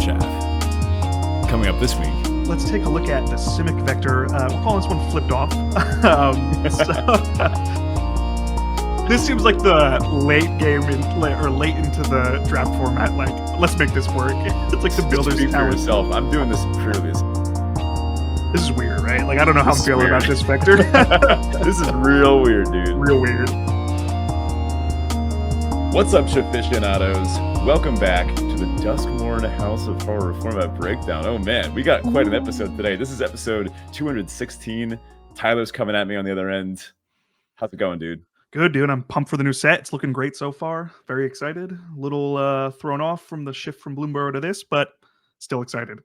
Chaff. Coming up this week. Let's take a look at the Simic Vector. We're calling this one Flipped Off. This seems like the late game late into the draft format. Like, let's make this work. It's like the builder's Speak for talent. yourself. I'm doing this in Prerelease. This is weird, right? Like, I don't know how I'm feeling about this Vector. This is real weird, dude. Real weird. What's up, aficionados? Welcome back to the Duskmourn House of Horror format breakdown. Oh man, we got quite an episode today. This is episode 216. Tyler's coming at me on the other end. How's it going, dude? Good, dude. I'm pumped for the new set. It's looking great so far. Very excited. A little thrown off from the shift from Bloomburrow to this, but still excited.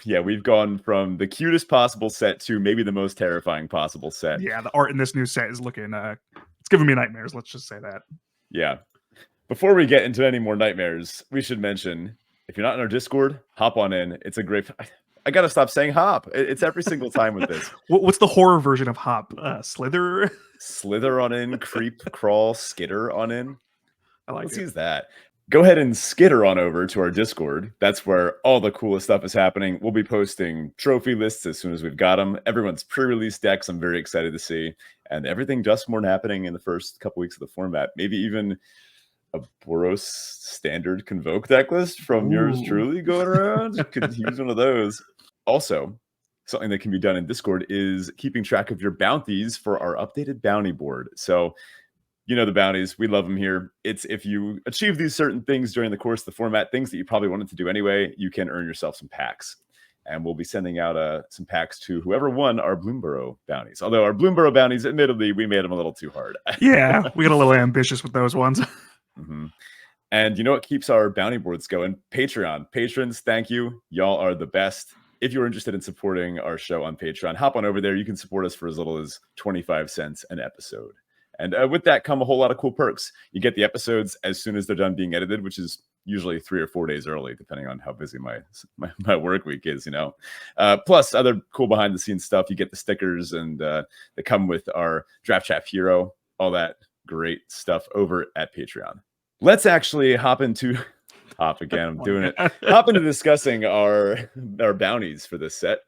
Yeah, we've gone from the cutest possible set to maybe the most terrifying possible set. Yeah, the art in this new set is looking, it's giving me nightmares. Let's just say that. Yeah. Before we get into any more nightmares, we should mention, if you're not in our Discord, hop on in. It's a great... I got to stop saying hop. It's every single time with this. What's the horror version of hop? Slither? Slither on in, creep, crawl, skitter on in. Let's use that. Go ahead and skitter on over to our Discord. That's where all the coolest stuff is happening. We'll be posting trophy lists as soon as we've got them. Everyone's pre-release decks I'm very excited to see. And everything Duskmourn happening in the first couple weeks of the format. Maybe even a Boros standard Convoke deck list from yours truly going around. Could use one of those. Also, something that can be done in Discord is keeping track of your bounties for our updated bounty board. So, you know the bounties, we love them here. It's if you achieve these certain things during the course of the format, things that you probably wanted to do anyway, you can earn yourself some packs. And we'll be sending out some packs to whoever won our Bloomburrow bounties. Although our Bloomburrow bounties, admittedly, we made them a little too hard. Yeah, we got a little ambitious with those ones. Mm-hmm. And you know what keeps our bounty boards going? Patreon. Patrons, thank you. Y'all are the best. If you're interested in supporting our show on Patreon, hop on over there. You can support us for as little as 25 cents an episode. And with that come a whole lot of cool perks. You get the episodes as soon as they're done being edited, which is usually 3 or 4 days early, depending on how busy my work week is, you know. Plus other cool behind the scenes stuff. You get the stickers and they come with our Draft Chaff hero, all that great stuff over at Patreon. Let's actually hop into hop into discussing our bounties for this set.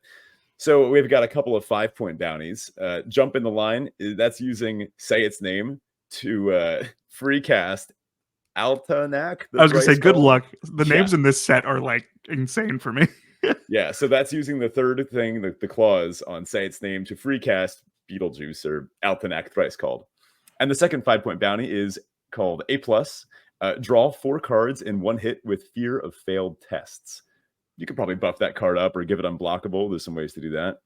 So we've got a couple of 5-point bounties. Jump in the line, that's using Say Its Name to free cast Altanak. I was going to say, good luck. The names in this set are like insane for me. Yeah, so that's using the third thing, the clause on Say Its Name to free cast Beetlejuice or Altanak thrice called. And the second 5-point bounty is called A+. Draw 4 cards in one hit with fear of failed tests. You could probably buff that card up or give it unblockable. There's some ways to do that.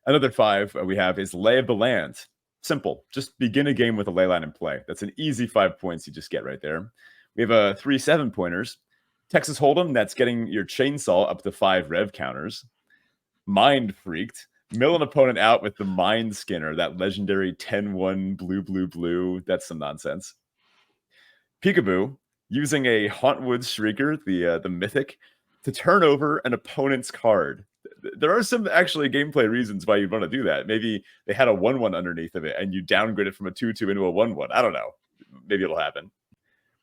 Another 5 we have is Lay of the Land. Simple. Just begin a game with a ley line in play. That's an easy 5 points you just get right there. We have 3 7-pointers. Texas Hold'em, that's getting your chainsaw up to 5 rev counters. Mind Freaked. Mill an opponent out with the Mind Skinner, that legendary 10-1 blue. That's some nonsense. Peekaboo, using a Hauntwood Shrieker, the mythic, to turn over an opponent's card. There are some actually gameplay reasons why you'd want to do that. Maybe they had a 1-1 underneath of it and you downgrade it from a 2-2 into a 1-1. I don't know. Maybe it'll happen.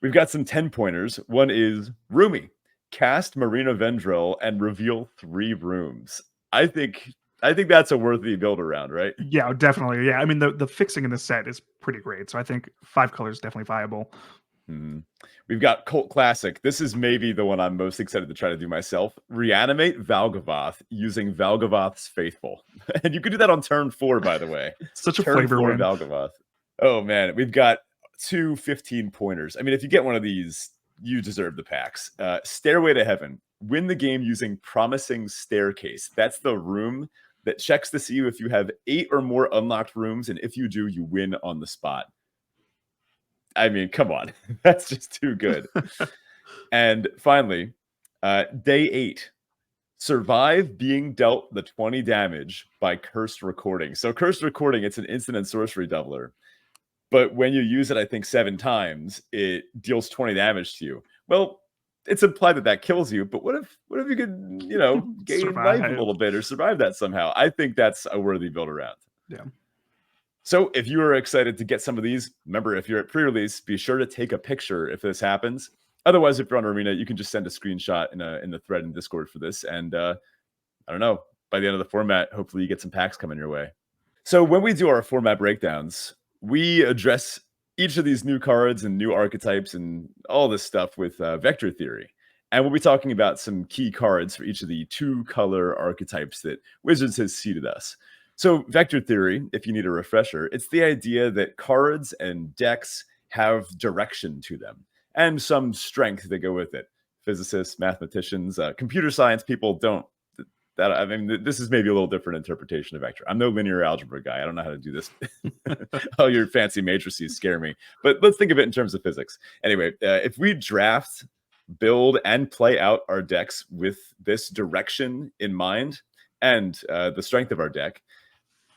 We've got some 10-pointers. One is Roomy. Cast Marina Vendrell and reveal 3 rooms. I think that's a worthy build around, right? Yeah, definitely. Yeah, I mean, the fixing in this set is pretty great. So I think 5 colors is definitely viable. Mm-hmm. We've got Cult Classic. This is maybe the one I'm most excited to try to do myself. Reanimate Valgavoth using Valgavoth's Faithful. And you can do that on turn 4, by the way. Such a turn flavor 4 win. Valgavoth. Oh, man. We've got 2 15-pointers. I mean, if you get one of these, you deserve the packs. Stairway to Heaven. Win the game using Promising Staircase. That's the room that checks to see if you have 8 or more unlocked rooms. And if you do, you win on the spot. I mean, come on. That's just too good. And finally, day 8. Survive being dealt the 20 damage by Cursed Recording. So Cursed Recording, it's an instant and sorcery doubler. But when you use it, I think 7 times, it deals 20 damage to you. Well, it's implied that kills you, but what if you could, gain life a little bit or survive that somehow? I think that's a worthy build around. Yeah. So if you are excited to get some of these, remember, if you're at pre-release, be sure to take a picture if this happens. Otherwise, if you're on Arena, you can just send a screenshot in the thread in Discord for this. And I don't know, by the end of the format, hopefully you get some packs coming your way. So when we do our format breakdowns, we address each of these new cards and new archetypes and all this stuff with vector theory. And we'll be talking about some key cards for each of the 2-color archetypes that Wizards has seeded us. So vector theory, if you need a refresher, it's the idea that cards and decks have direction to them and some strength that go with it. Physicists, mathematicians, computer science people don't. I mean, this is maybe a little different interpretation of vector. I'm no linear algebra guy. I don't know how to do this. Oh, your fancy matrices scare me. But let's think of it in terms of physics. Anyway, if we draft, build, and play out our decks with this direction in mind and the strength of our deck,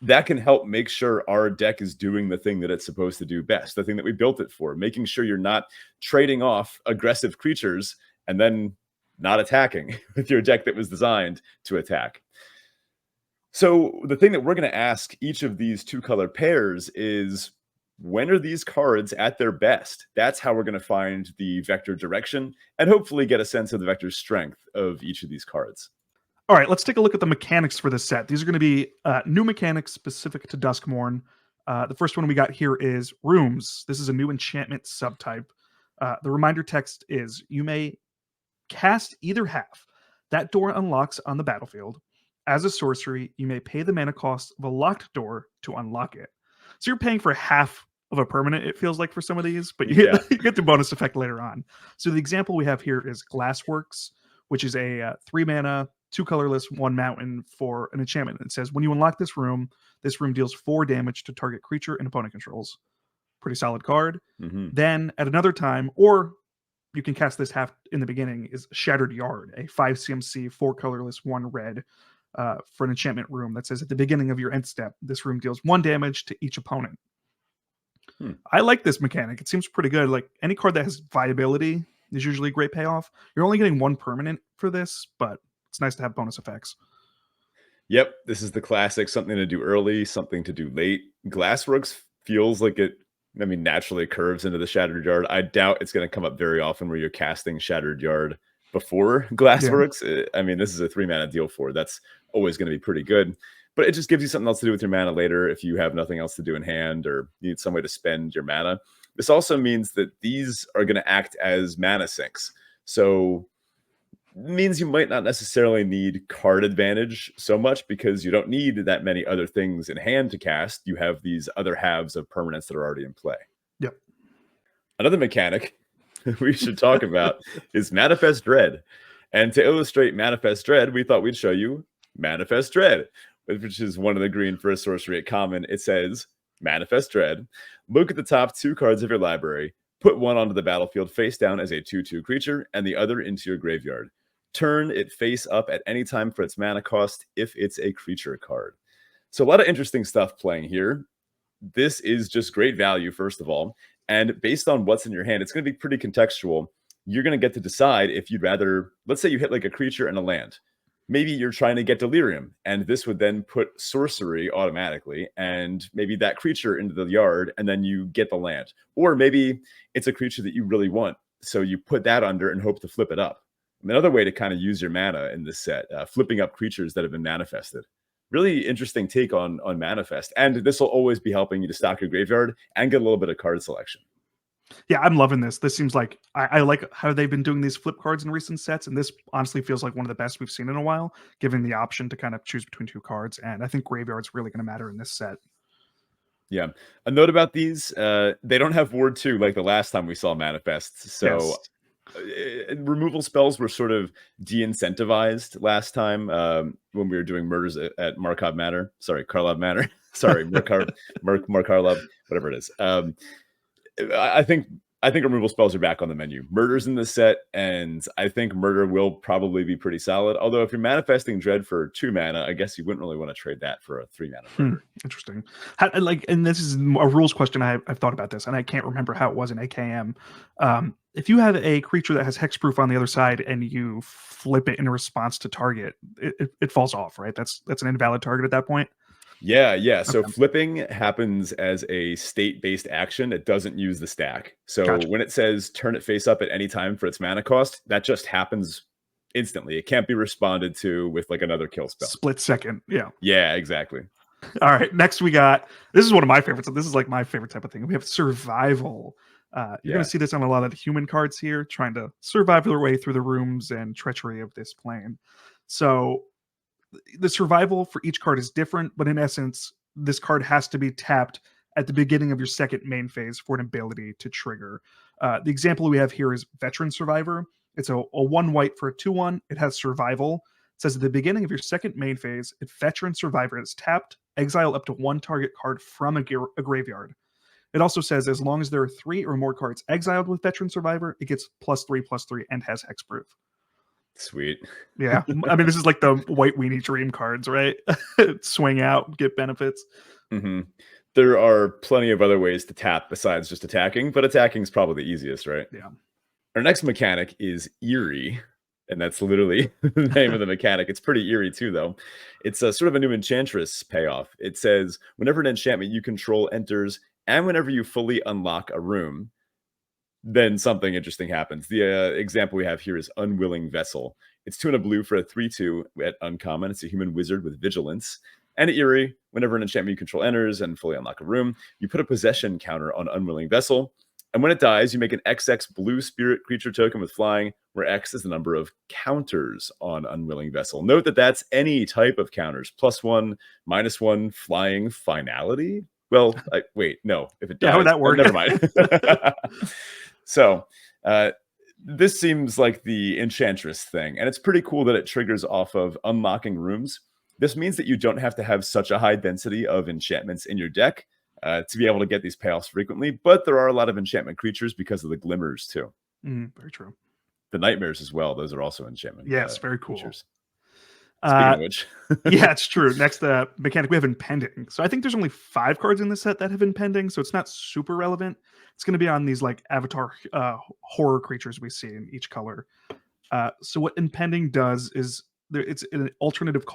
that can help make sure our deck is doing the thing that it's supposed to do best, the thing that we built it for, making sure you're not trading off aggressive creatures and then not attacking with your deck that was designed to attack. So the thing that we're going to ask each of these 2-color pairs is, when are these cards at their best? That's how we're going to find the vector direction and hopefully get a sense of the vector strength of each of these cards. All right, let's take a look at the mechanics for this set. These are going to be new mechanics specific to Duskmourn. The first one we got here is Rooms. This is a new enchantment subtype. The reminder text is, you may cast either half. That door unlocks on the battlefield. As a sorcery, you may pay the mana cost of a locked door to unlock it. So you're paying for half of a permanent, it feels like, for some of these, but you get the bonus effect later on. So the example we have here is Glassworks, which is a 3-mana, 2-colorless, 1 mountain for an enchantment. It says, when you unlock this room deals 4 damage to target creature and opponent controls. Pretty solid card. Mm-hmm. Then at another time, or you can cast this half in the beginning, is Shattered Yard, a 5 CMC, 4-colorless, 1 red for an enchantment room that says, at the beginning of your end step, this room deals 1 damage to each opponent. I like this mechanic. It seems pretty good. Like, any card that has viability is usually a great payoff. You're only getting 1 permanent for this, but it's nice to have bonus effects. Yep, this is the classic, something to do early, something to do late. Glassworks feels like it, naturally curves into the Shattered Yard. I doubt it's going to come up very often where you're casting Shattered Yard before Glassworks. Yeah. This is a 3-mana deal 4. That's always going to be pretty good. But it just gives you something else to do with your mana later if you have nothing else to do in hand or need some way to spend your mana. This also means that these are going to act as mana sinks. So means you might not necessarily need card advantage so much because you don't need that many other things in hand to cast. You have these other halves of permanents that are already in play. Yep. Another mechanic we should talk about is Manifest Dread. And to illustrate Manifest Dread, we thought we'd show you Manifest Dread, which is 1 of the green for a sorcery at common. It says, Manifest Dread. Look at the top 2 cards of your library. Put 1 onto the battlefield face down as a 2/2 creature and the other into your graveyard. Turn it face up at any time for its mana cost if it's a creature card. So a lot of interesting stuff playing here. This is just great value, first of all. And based on what's in your hand, it's going to be pretty contextual. You're going to get to decide if you'd rather, let's say you hit like a creature and a land. Maybe you're trying to get Delirium, and this would then put sorcery automatically, and maybe that creature into the yard, and then you get the land. Or maybe it's a creature that you really want, so you put that under and hope to flip it up. Another way to kind of use your mana in this set, flipping up creatures that have been manifested. Really interesting take on Manifest. And this will always be helping you to stock your graveyard and get a little bit of card selection. Yeah, I'm loving this. This seems like, I like how they've been doing these flip cards in recent sets, and this honestly feels like one of the best we've seen in a while, giving the option to kind of choose between 2 cards, and I think graveyard's really going to matter in this set. Yeah. A note about these, they don't have Ward 2 like the last time we saw Manifest, so... Yes. Removal spells were sort of de-incentivized last time when we were doing murders at Markov Manor. Sorry, Karlov Manor. Sorry, Markarlov, whatever it is. I think removal spells are back on the menu. Murder's in this set, and I think murder will probably be pretty solid. Although if you're manifesting Dread for 2 mana, I guess you wouldn't really want to trade that for a 3 mana murder. Interesting. And this is a rules question. I've thought about this, and I can't remember how it was in AKM. If you have a creature that has hexproof on the other side and you flip it in response to target, it falls off, right? That's an invalid target at that point. Yeah. So Okay, flipping happens as a state-based action. It doesn't use the stack. So gotcha. when it says turn it face up at any time for its mana cost, that just happens instantly. It can't be responded to with like another kill spell. Split second. Yeah. Yeah, exactly. All right. Next, we got this is one of my favorites. This is like my favorite type of thing. We have survival. You're going Yeah. to see this on a lot of the human cards here, trying to survive their way through the rooms and treachery of this plane. So the survival for each card is different, but in essence, this card has to be tapped at the beginning of your second main phase for an ability to trigger. The example we have here is Veteran Survivor. It's a 1 white for a 2/1. It has survival. It says at the beginning of your second main phase, if Veteran Survivor is tapped, exile up to 1 target card from a graveyard. It also says as long as there are 3 or more cards exiled with Veteran Survivor, it gets +3/+3 and has hexproof. Sweet. Yeah, I mean, this is like the White Weenie Dream cards, right? Swing out, get benefits. hmm There are plenty of other ways to tap besides just attacking, but attacking is probably the easiest, right? Yeah. Our next mechanic is Eerie, and that's literally the name of the mechanic. It's pretty eerie too, though. It's a sort of a new Enchantress payoff. It says whenever an enchantment you control enters, and whenever you fully unlock a room, then something interesting happens. The example we have here is Unwilling Vessel. It's 2 and a blue for a 3/2 at uncommon. It's a human wizard with vigilance. And Eerie, whenever an enchantment you control enters and fully unlock a room, you put a possession counter on Unwilling Vessel. And when it dies, you make an XX blue spirit creature token with flying, where X is the number of counters on Unwilling Vessel. Note that that's any type of counters. +1, -1, flying, finality. Well, wait, no. If it dies, How would that work? never mind. So, this seems like the Enchantress thing, and it's pretty cool that it triggers off of unlocking rooms. This means that you don't have to have such a high density of enchantments in your deck to be able to get these payoffs frequently, but there are a lot of enchantment creatures because of the glimmers too. Very true. The nightmares as well; those are also enchantment. Yes, very cool. Creatures. Speaking of which, yeah, it's true. Next mechanic, we have Impending. So I think there's only 5 cards in this set that have Impending, so it's not super relevant. It's going to be on these like avatar horror creatures we see in each color. So what Impending does is it's an alternative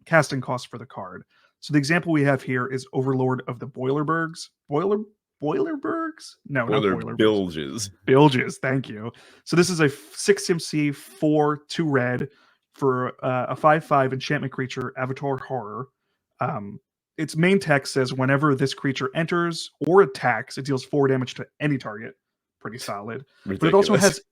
casting cost for the card. So the example we have here is Overlord of the Boilerbergs. Boilerbergs? No, not Boilerbergs. Bilges, thank you. So this is a 6 MC 4/2 red for a 5/5 enchantment creature, Avatar Horror. Its main text says whenever this creature enters or attacks, it deals 4 damage to any target. Pretty solid. Ridiculous.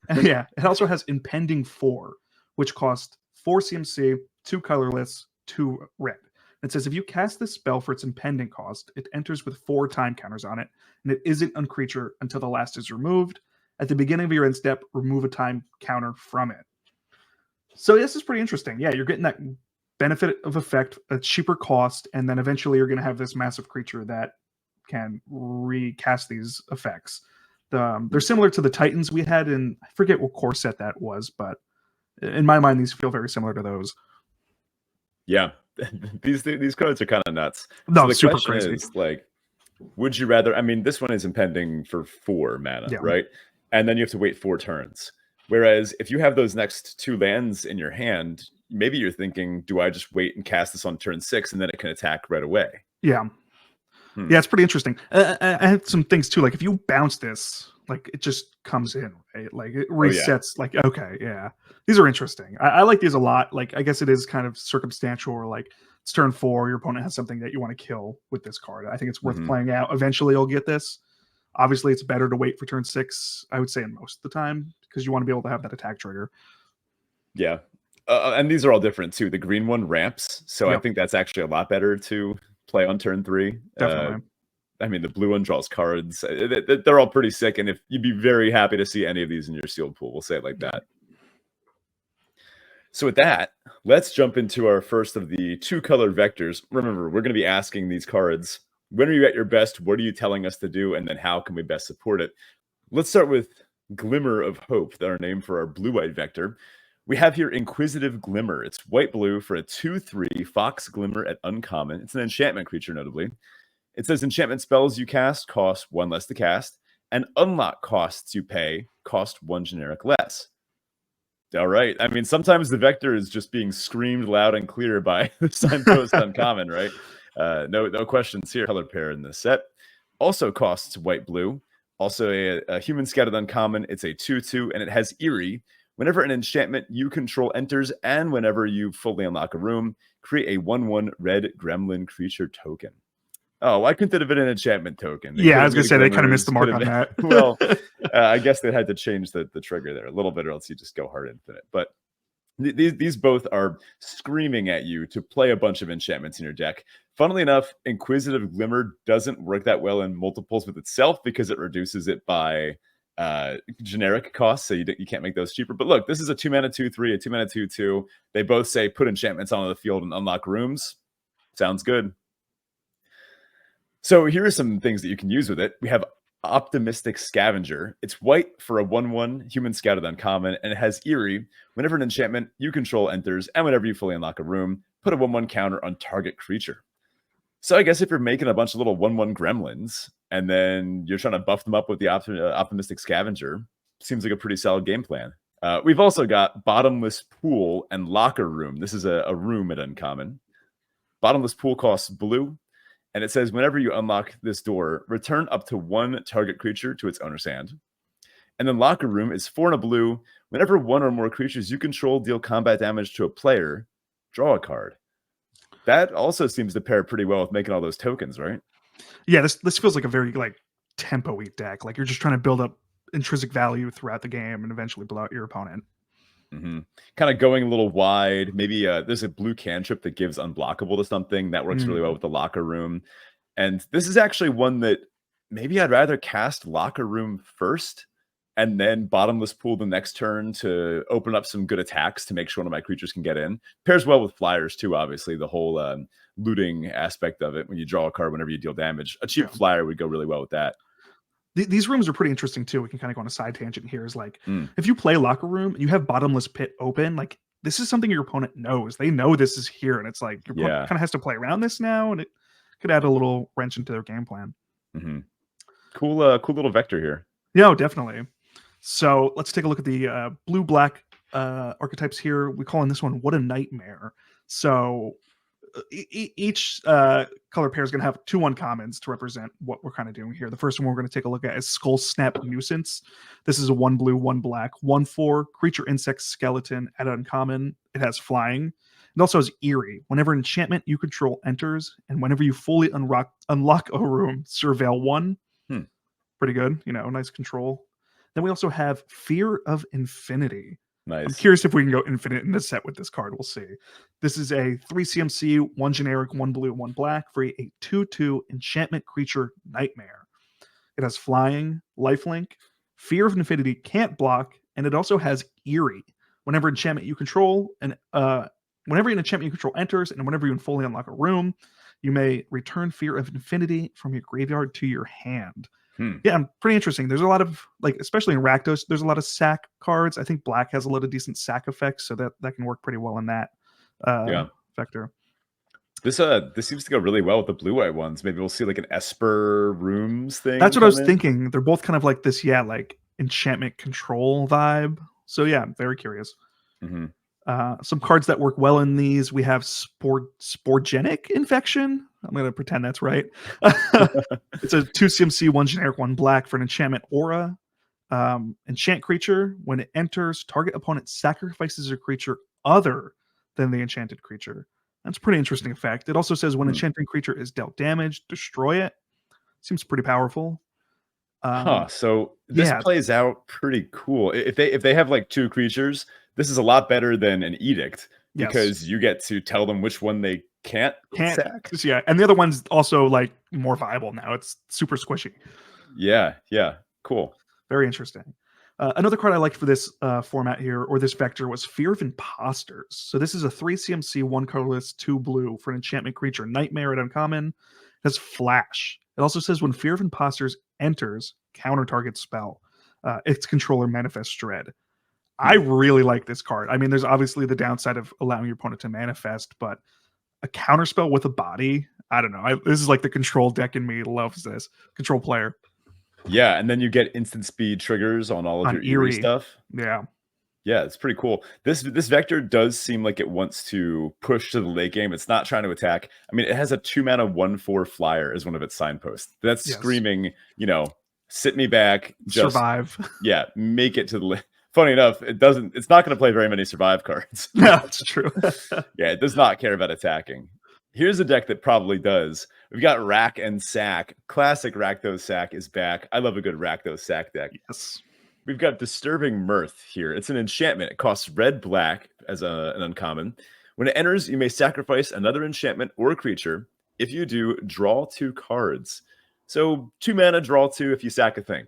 But it also has Impending 4, which costs 4 CMC, 2 colorless, 2 red. It says if you cast this spell for its impending cost, it enters with 4 time counters on it, and it isn't a creature until the last is removed. At the beginning of your end step, remove a time counter from it. So this is pretty interesting. Yeah, you're getting that benefit of effect, a cheaper cost, and then eventually you're going to have this massive creature that can recast these effects. They're similar to the Titans we had in, I forget what core set that was, but in my mind, these feel very similar to those. Yeah, these cards are kind of nuts. No, so the super question crazy. is, like, would you rather? I mean, this one is impending for 4 mana, Yeah. right? And then you have to wait 4 turns. Whereas if you have those next 2 lands in your hand, maybe you're thinking, do I just wait and cast this on turn 6 and then it can attack right away? Yeah. Yeah, it's pretty interesting. I had some things too. Like if you bounce this, like it just comes in, right? Like it resets. Like, okay, yeah. These are interesting. I like these a lot. Like I guess it is kind of circumstantial, or like it's turn 4, your opponent has something that you want to kill with this card. I think it's worth playing out. Eventually you'll get this. Obviously it's better to wait for turn 6, I would say, in most of the time, because you want to be able to have that attack trigger. Yeah. And these are all different too. The green one ramps. So I think that's actually a lot better to play on turn 3. Definitely. I mean, the blue one draws cards. They're all pretty sick, and if you'd be very happy to see any of these in your sealed pool, we'll say it like that. So with that, let's jump into our first of the 2 color vectors. Remember, we're going to be asking these cards, when are you at your best? What are you telling us to do? And then how can we best support it? Let's start with Glimmer of Hope, our name for our blue-white vector. We have here Inquisitive Glimmer. It's white-blue for a 2/3 Fox Glimmer at uncommon. It's an enchantment creature, notably. It says enchantment spells you cast cost 1 less to cast, and unlock costs you pay cost 1 generic less. All right. I mean, sometimes the vector is just being screamed loud and clear by the signpost uncommon, right? No questions here. Color pair in this set. Also costs white blue. Also a human scouted uncommon. It's a 2/2 and it has Eerie. Whenever an enchantment you control enters and whenever you fully unlock a room, create a 1/1 red gremlin creature token. Oh, why couldn't it have been an enchantment token? Yeah, I was gonna say they kind of missed the mark on that. Well, I guess they had to change the trigger there a little bit, or else you just go hard infinite. But these both are screaming at you to play a bunch of enchantments in your deck. Funnily enough, Inquisitive Glimmer doesn't work that well in multiples with itself because it reduces it by generic costs, so you can't make those cheaper. But look, this is a 2-mana 2/3, a 2-mana 2/2. They both say put enchantments onto the field and unlock rooms. Sounds good. So here are some things that you can use with it. We have Optimistic Scavenger. It's white for a 1/1 human scouted uncommon, and it has Eerie. Whenever an enchantment you control enters, and whenever you fully unlock a room, put a 1/1 counter on target creature. So I guess if you're making a bunch of little 1/1 gremlins, and then you're trying to buff them up with the Optimistic Scavenger, seems like a pretty solid game plan. We've also got Bottomless Pool and Locker Room. This is a room at uncommon. Bottomless Pool costs blue. And it says, whenever you unlock this door, return up to 1 target creature to its owner's hand. And then Locker Room is 4 and a blue. Whenever 1 or more creatures you control deal combat damage to a player, draw a card. That also seems to pair pretty well with making all those tokens, right? Yeah, this feels like a very tempo-y deck. Like you're just trying to build up intrinsic value throughout the game and eventually blow out your opponent. Mm-hmm. Kind of going a little wide. Maybe there's a blue cantrip that gives unblockable to something that works really well with the Locker Room. And this is actually one that maybe I'd rather cast Locker Room first and then Bottomless Pool the next turn to open up some good attacks to make sure one of my creatures can get in. Pairs well with flyers too, obviously, the whole looting aspect of it. When you draw a card whenever you deal damage, a cheap flyer would go really well with that. These rooms are pretty interesting too. We can kind of go on a side tangent here. Is like if you play Locker Room and you have Bottomless Pit open, like this is something your opponent knows. They know this is here, and it's like your opponent kind of has to play around this now, and it could add a little wrench into their game plan. Cool little vector here. Yeah, definitely. So let's take a look at the blue-black archetypes here. We call in this one What a Nightmare. So each color pair is going to have 2 uncommons to represent what we're kind of doing here. The first one we're going to take a look at is Skull Snap Nuisance. This is a 1 blue, 1 black, 1/4 creature, insect, skeleton at uncommon. It has flying. It also has Eerie. Whenever enchantment you control enters, and whenever you fully unlock a room, surveil 1. Pretty good, nice control. Then we also have Fear of Infinity. Nice. I'm curious if we can go infinite in this set with this card. We'll see. This is a 3 CMC, 1 generic, 1 blue, 1 black for a 2/2 enchantment creature nightmare. It has flying, lifelink. Fear of Infinity can't block, and it also has Eerie. Whenever enchantment you control, and whenever an enchantment you control enters, and whenever you fully unlock a room, you may return Fear of Infinity from your graveyard to your hand. Yeah, pretty interesting. There's a lot of, especially in Rakdos, there's a lot of sack cards. I think black has a lot of decent sack effects, so that can work pretty well in that vector. This seems to go really well with the blue-white ones. Maybe we'll see like an Esper Rooms thing. That's what I was thinking. They're both kind of like this, enchantment control vibe. So yeah, I'm very curious. Some cards that work well in these, we have Sporgenic Infection. I'm going to pretend that's right. It's a 2 CMC, 1 generic, 1 black for an enchantment aura. Enchant creature. When it enters, target opponent sacrifices a creature other than the enchanted creature. That's a pretty interesting effect. It also says when enchanting creature is dealt damage, destroy it. Seems pretty powerful. So this plays out pretty cool. If they have 2 creatures, this is a lot better than an edict because you get to tell them which one they can't sack. Yeah, and the other one's also more viable now. It's super squishy. Yeah, cool. Very interesting. Another card I liked for this format here, or this vector, was Fear of Imposters. So this is a 3 CMC, 1 colorless, 2 blue for an enchantment creature, Nightmare at uncommon. It has flash. It also says when Fear of Imposters enters, counter target spell. Its controller manifests dread. I really like this card. I mean, there's obviously the downside of allowing your opponent to manifest, but a counter spell with a body, I don't know. This is the control deck in me loves this. Control player. Yeah, and then you get instant speed triggers on all of your Eerie stuff. Yeah. Yeah, it's pretty cool. This vector does seem like it wants to push to the late game. It's not trying to attack. I mean, it has a 2-mana 1/4 flyer as one of its signposts. That's Yes. screaming, sit me back, just Survive. yeah, make it to the late. Funny enough, it's not going to play very many survive cards. No, it's true. Yeah, it does not care about attacking. Here's a deck that probably does. We've got Rack and Sack. Classic Rakdos Sack is back. I love a good Rakdos Sack deck. Yes. We've got Disturbing Mirth here. It's an enchantment. It costs red-black as an uncommon. When it enters, you may sacrifice another enchantment or creature. If you do, draw 2 cards. So 2 mana, draw 2 if you sack a thing.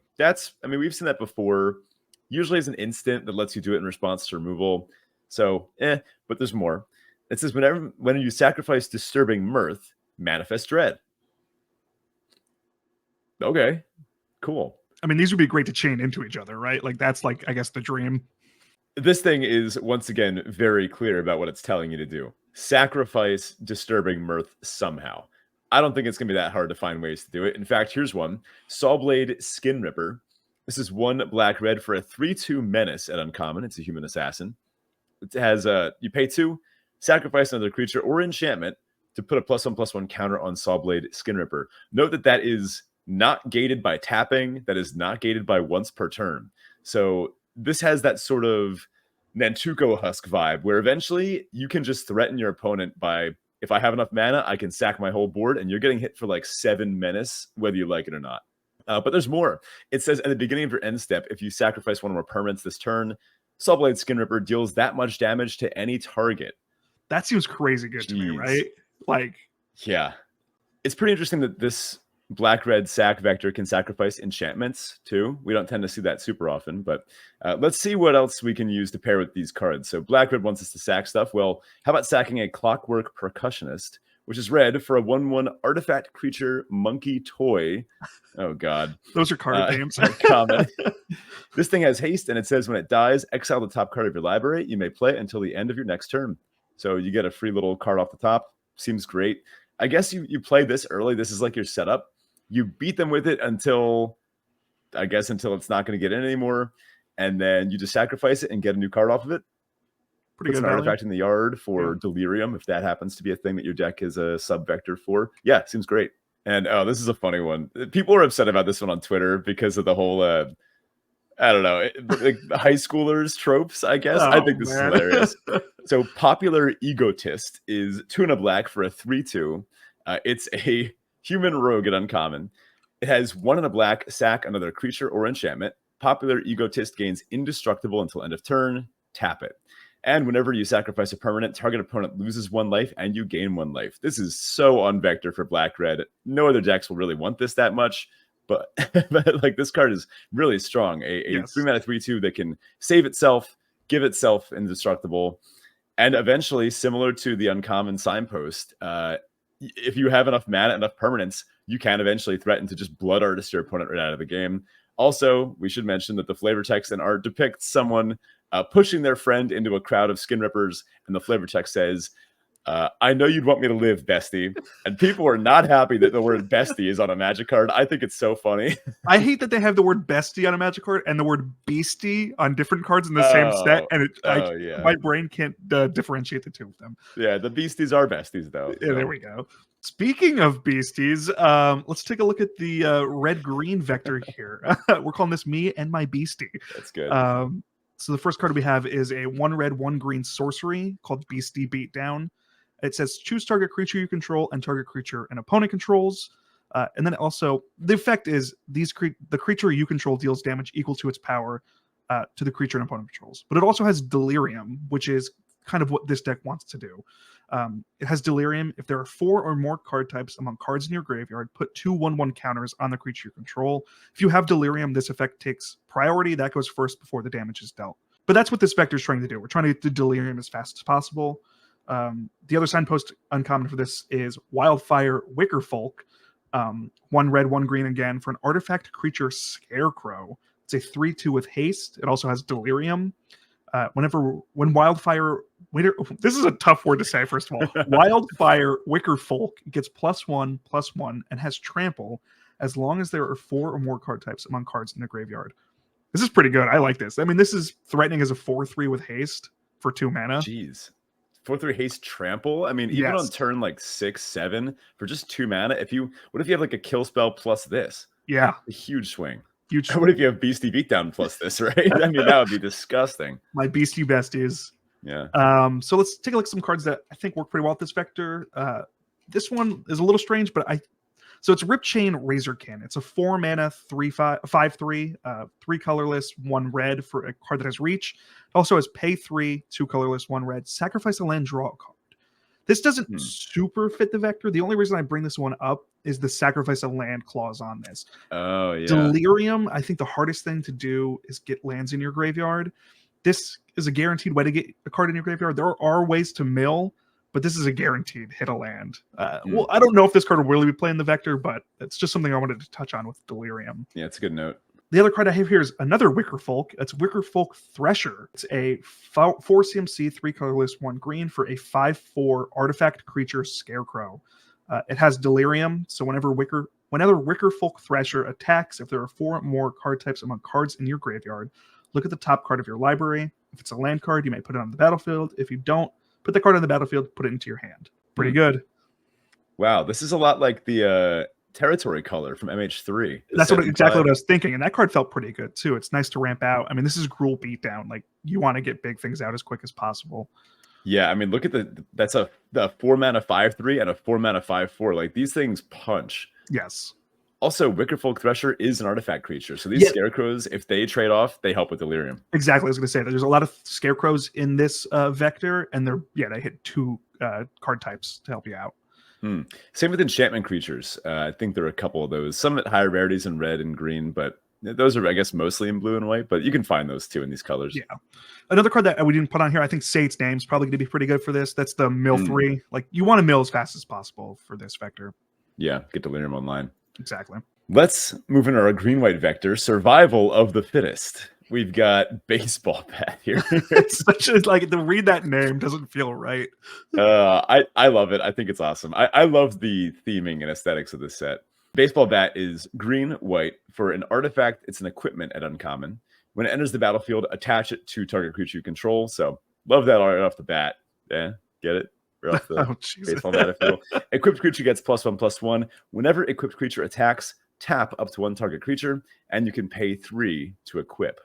We've seen that before. Usually it's an instant that lets you do it in response to removal. So, but there's more. It says when you sacrifice Disturbing Mirth, manifest dread. Okay, cool. I mean, these would be great to chain into each other, right? Like that's like, I guess, the dream. This thing is, once again, very clear about what it's telling you to do. Sacrifice Disturbing Mirth somehow. I don't think it's going to be that hard to find ways to do it. In fact, here's one. Sawblade Skin Ripper. This is 1 black-red for a 3/2 menace at uncommon. It's a human assassin. It has you pay 2, sacrifice another creature or enchantment to put a +1/+1 counter on Sawblade Skin Ripper. Note that that is not gated by tapping. That is not gated by once per turn. So this has that sort of Nantuko Husk vibe where eventually you can just threaten your opponent by, if I have enough mana, I can sack my whole board, and you're getting hit for like 7 menace, whether you like it or not. But there's more. It says at the beginning of your end step, if you sacrifice one or more permanents this turn, Sawblade Skin Ripper deals that much damage to any target. That seems crazy good to me, right? Like, yeah. It's pretty interesting that this black-red sack vector can sacrifice enchantments too. We don't tend to see that super often, but let's see what else we can use to pair with these cards. So black-red wants us to sack stuff. Well, how about sacking a Clockwork Percussionist, which is red for a 1/1 artifact creature monkey toy. Oh, God. Those are card names. Common. This thing has haste, and it says when it dies, exile the top card of your library. You may play it until the end of your next turn. So you get a free little card off the top. Seems great. I guess you play this early. This is like your setup. You beat them with it until it's not going to get in anymore. And then you just sacrifice it and get a new card off of it. Pretty good an artifact in the yard for Delirium, if that happens to be a thing that your deck is a sub-vector for. Yeah, seems great. And this is a funny one. People are upset about this one on Twitter because of the whole, I don't know, like high schoolers tropes, I guess. I think this is hilarious. So Popular Egotist is 2 and a black for a 3/2. It's a human rogue at uncommon. It has 1 and a black, sack another creature or enchantment. Popular Egotist gains indestructible until end of turn. Tap it. And whenever you sacrifice a permanent, target opponent loses 1 life and you gain 1 life. This is so on vector for black-red. No other decks will really want this that much, but like this card is really strong. A 3-mana 3/2 that can save itself, give itself indestructible, and eventually, similar to the uncommon signpost, if you have enough mana, enough permanents, you can eventually threaten to just blood artist your opponent right out of the game. Also, we should mention that the flavor text and art depicts someone pushing their friend into a crowd of skin rippers, and the flavor text says, I know you'd want me to live, bestie. And people are not happy that the word bestie is on a Magic card. I think it's so funny. I hate that they have the word bestie on a Magic card and the word beastie on different cards in the same set. And my brain can't differentiate the two of them. Yeah, the beasties are besties, though. Yeah, there we go. Speaking of beasties, let's take a look at the red-green vector here. We're calling this Me and My Beastie. That's good. So the first card we have is a 1 red, 1 green sorcery called Beastie Beatdown. It says choose target creature you control and target creature an opponent controls. And then also the effect is the creature you control deals damage equal to its power to the creature an opponent controls. But it also has Delirium, which is kind of what this deck wants to do. It has Delirium. If there are 4 or more card types among cards in your graveyard, put 2 1/1 counters on the creature you control. If you have Delirium, this effect takes priority. That goes first before the damage is dealt. But that's what this vector is trying to do. We're trying to get the Delirium as fast as possible. The other signpost uncommon for this is Wildfire Wickerfolk. 1 red, 1 green again for an artifact creature Scarecrow. It's a 3/2 with haste. It also has Delirium. When Wildfire this is a tough word to say, first of all. Wildfire Wickerfolk gets +1/+1 and has trample as long as there are 4 or more card types among cards in the graveyard. This is pretty good. I like this. I mean, this is threatening as a 4/3 with haste for 2 mana. Jeez. 4/3 haste trample. I mean, even on Yes. turn like 6, 7 for just 2 mana. What if you have like a kill spell plus this? Yeah. A huge swing. Huge. What if you have Beastie Beatdown plus this, right? I mean, that would be disgusting. My beastie besties. Yeah. So let's take a look at some cards that I think work pretty well at this vector. This one is a little strange, but so it's Ripchain Razorkin. It's a 4 mana 5/3, 3 colorless, 1 red for a card that has reach. It also has pay 3, 2 colorless, 1 red. Sacrifice a land, draw a card. This doesn't super fit the vector. The only reason I bring this one up is the sacrifice a land clause on this. Oh yeah. Delirium. I think the hardest thing to do is get lands in your graveyard. This is a guaranteed way to get a card in your graveyard. There are ways to mill, but this is a guaranteed hit a land. Well, I don't know if this card will really be playing the vector, but it's just something I wanted to touch on with Delirium. Yeah, it's a good note. The other card I have here is another Wicker Folk. It's Wicker Folk Thresher. It's a 4 CMC, 3 colorless, 1 green for a 5/4 artifact creature Scarecrow. It has Delirium, so whenever Wicker Folk Thresher attacks, if there are 4 or more card types among cards in your graveyard, look at the top card of your library. If it's a land card, you may put it on the battlefield. If you don't, put the card on the battlefield, put it into your hand. Pretty good. Wow, this is a lot like the territory color from MH3. That's exactly what I was thinking, and that card felt pretty good too. It's nice to ramp out. I mean, this is Gruul Beatdown. Like, you want to get big things out as quick as possible. Yeah, I mean, look at that's the 4 mana 5/3 and a 4 mana 5/4. Like, these things punch. Yes. Also, Wicker Folk Thresher is an artifact creature. So these scarecrows, if they trade off, they help with Delirium. Exactly. I was going to say that there's a lot of scarecrows in this vector, and they hit 2 card types to help you out. Same with enchantment creatures. I think there are a couple of those. Some at higher rarities in red and green, but those are, I guess, mostly in blue and white. But you can find those too in these colors. Yeah. Another card that we didn't put on here, I think Say Its Name's probably going to be pretty good for this. That's the mill 3. Like, you want to mill as fast as possible for this vector. Yeah, get Delirium online. Exactly. Let's move into our green-white vector, survival of the fittest. We've got baseball bat here. It's such a, like, to read that name doesn't feel right. I love it. I think it's awesome. I love the theming and aesthetics of this set. Baseball bat is green-white. For an artifact, it's an equipment at uncommon. When it enters the battlefield, attach it to target creature you control. So love that right off the bat. Yeah, get it? Right off the baseball battlefield. Equipped creature gets +1/+1. Whenever equipped creature attacks, tap up to 1 target creature, and you can pay 3 to equip.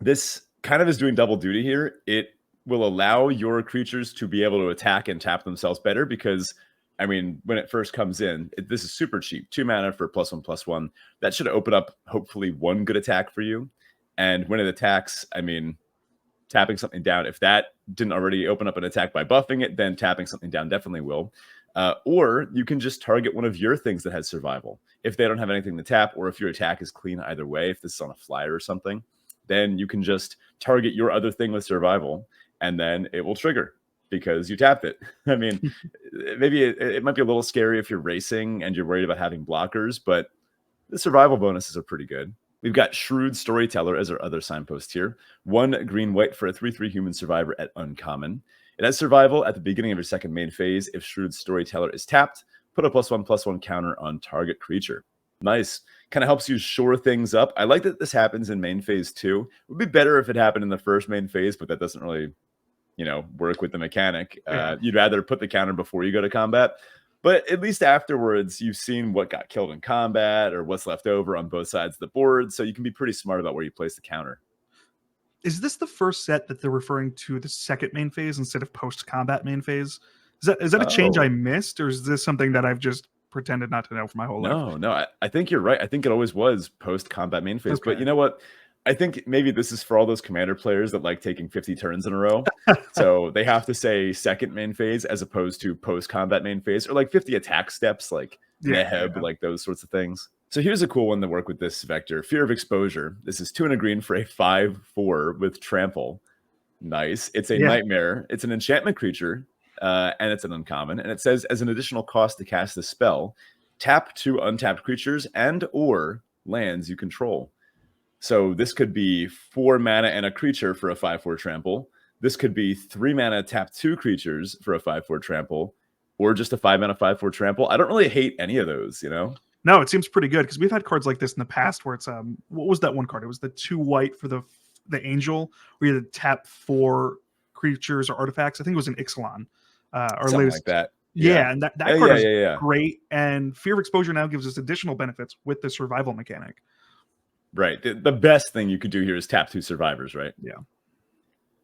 This kind of is doing double duty here. It will allow your creatures to be able to attack and tap themselves better because, I mean, when it first comes in, this is super cheap. 2 mana for +1/+1. That should open up, hopefully, 1 good attack for you. And when it attacks, I mean, tapping something down, if that didn't already open up an attack by buffing it, then tapping something down definitely will. Or you can just target one of your things that has survival. If they don't have anything to tap, or if your attack is clean either way, if this is on a flyer or something, then you can just target your other thing with survival, and then it will trigger because you tapped it. I mean, maybe it might be a little scary if you're racing and you're worried about having blockers, but the survival bonuses are pretty good. We've got Shrewd Storyteller as our other signpost here. 1 green-white for a 3/3 human survivor at uncommon. It has survival at the beginning of your second main phase. If Shrewd Storyteller is tapped, put a +1/+1 counter on target creature. Nice. Kind of helps you shore things up. I like that this happens in main phase too. It would be better if it happened in the first main phase, but that doesn't really, work with the mechanic. You'd rather put the counter before you go to combat. But at least afterwards, you've seen what got killed in combat or what's left over on both sides of the board, so you can be pretty smart about where you place the counter. Is this the first set that they're referring to the second main phase instead of post-combat main phase? Is that a change I missed, or is this something that I've just pretended not to know for my whole life? No, I think you're right. I think it always was post-combat main phase. Okay. But you know what? I think maybe this is for all those commander players that like taking 50 turns in a row. So they have to say second main phase as opposed to post-combat main phase, or like 50 attack steps, like Neheb, like those sorts of things. So here's a cool one to work with this vector. Fear of Exposure. This is 2 and a green for a 5/4 with trample. Nice. It's a nightmare. It's an enchantment creature, and it's an uncommon. And it says, as an additional cost to cast the spell, tap 2 untapped creatures and or lands you control. So this could be 4 mana and a creature for a 5/4 trample. This could be 3 mana, tap 2 creatures for a 5/4 trample, or just a 5 mana 5/4 trample. I don't really hate any of those, No, it seems pretty good because we've had cards like this in the past where it's what was that one card? It was the 2 white for the angel where you had to tap 4 creatures or artifacts. I think it was an Ixalan. Our Something latest. like that. Yeah, and that Yeah, card yeah, is yeah. great. And Fear of Exposure now gives us additional benefits with the survival mechanic. Right. The best thing you could do here is tap 2 survivors, right? Yeah.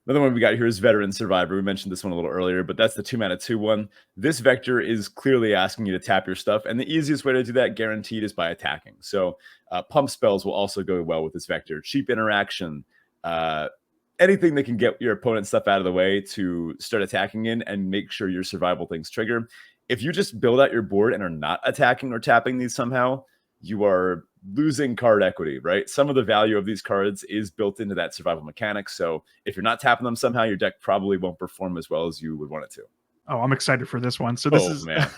Another one we got here is Veteran Survivor. We mentioned this one a little earlier, but that's the 2-mana 2/1. This vector is clearly asking you to tap your stuff, and the easiest way to do that, guaranteed, is by attacking. So pump spells will also go well with this vector. Cheap interaction, anything that can get your opponent's stuff out of the way to start attacking in and make sure your survival things trigger. If you just build out your board and are not attacking or tapping these somehow, you are losing card equity, right? Some of the value of these cards is built into that survival mechanic. So if you're not tapping them somehow, your deck probably won't perform as well as you would want it to. Oh, I'm excited for this one. So this is man.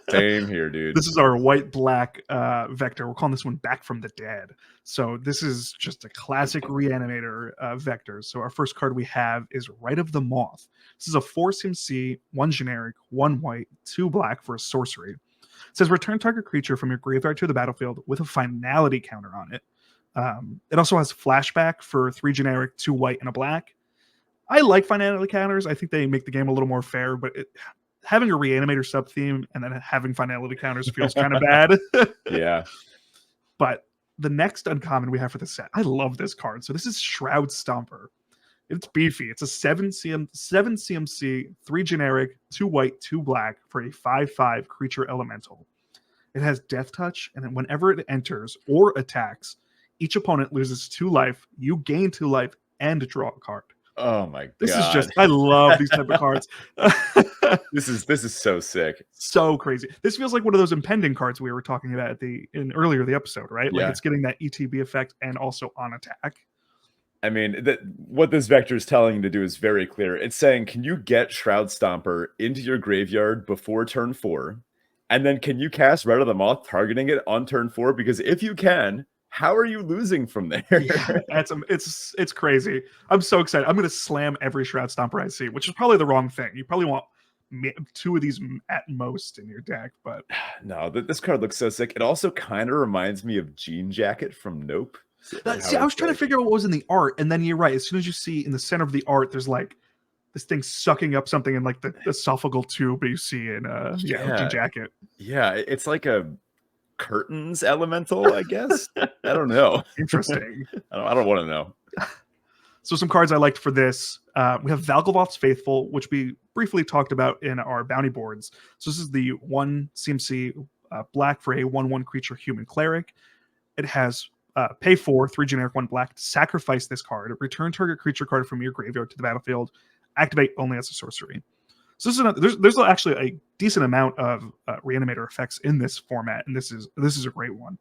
Same here, dude. This is our white-black vector. We're calling this one Back from the Dead. So this is just a classic Reanimator vector. So our first card we have is Rite of the Moth. This is a 4 CMC, 1 generic, 1 white, 2 black for a sorcery. It says return target creature from your graveyard to the battlefield with a finality counter on it. It also has flashback for 3 generic, 2 white, and a black. I like finality counters. I think they make the game a little more fair, but having a Reanimator sub theme and then having finality counters feels kind of bad. Yeah. But the next uncommon we have for the set, I love this card. So this is Shroud Stomper. It's beefy. It's a 7 CMC, 3 generic, 2 white, 2 black for a 5/5 creature elemental. It has Death Touch, and whenever it enters or attacks, each opponent loses 2 life, you gain 2 life, and draw a card. Oh my god. This is just, I love these type of cards. This is so sick. So crazy. This feels like one of those impending cards we were talking about earlier the episode, right? Like it's getting that ETB effect and also on attack. I mean, what this vector is telling you to do is very clear. It's saying, can you get Shroud Stomper into your graveyard before turn 4? And then can you cast Rite of the Moth targeting it on turn 4? Because if you can, how are you losing from there? Yeah, it's crazy. I'm so excited. I'm going to slam every Shroud Stomper I see, which is probably the wrong thing. You probably want 2 of these at most in your deck, but no, this card looks so sick. It also kind of reminds me of Jean Jacket from Nope. See, I was trying to figure out what was in the art, and then you're right. As soon as you see in the center of the art, there's like this thing sucking up something in like the esophagal tube you see in Jean Jacket. Yeah, it's like a curtains elemental, I guess. I don't know. Interesting. I don't want to know. So some cards I liked for this. We have Valgavoth's Faithful, which we briefly talked about in our bounty boards. So this is the 1 CMC black for a 1/1 creature human cleric. It has pay 4, 3 generic, 1 black to sacrifice this card. Return target creature card from your graveyard to the battlefield. Activate only as a sorcery. So this is there's actually a decent amount of Reanimator effects in this format, and this is a great one.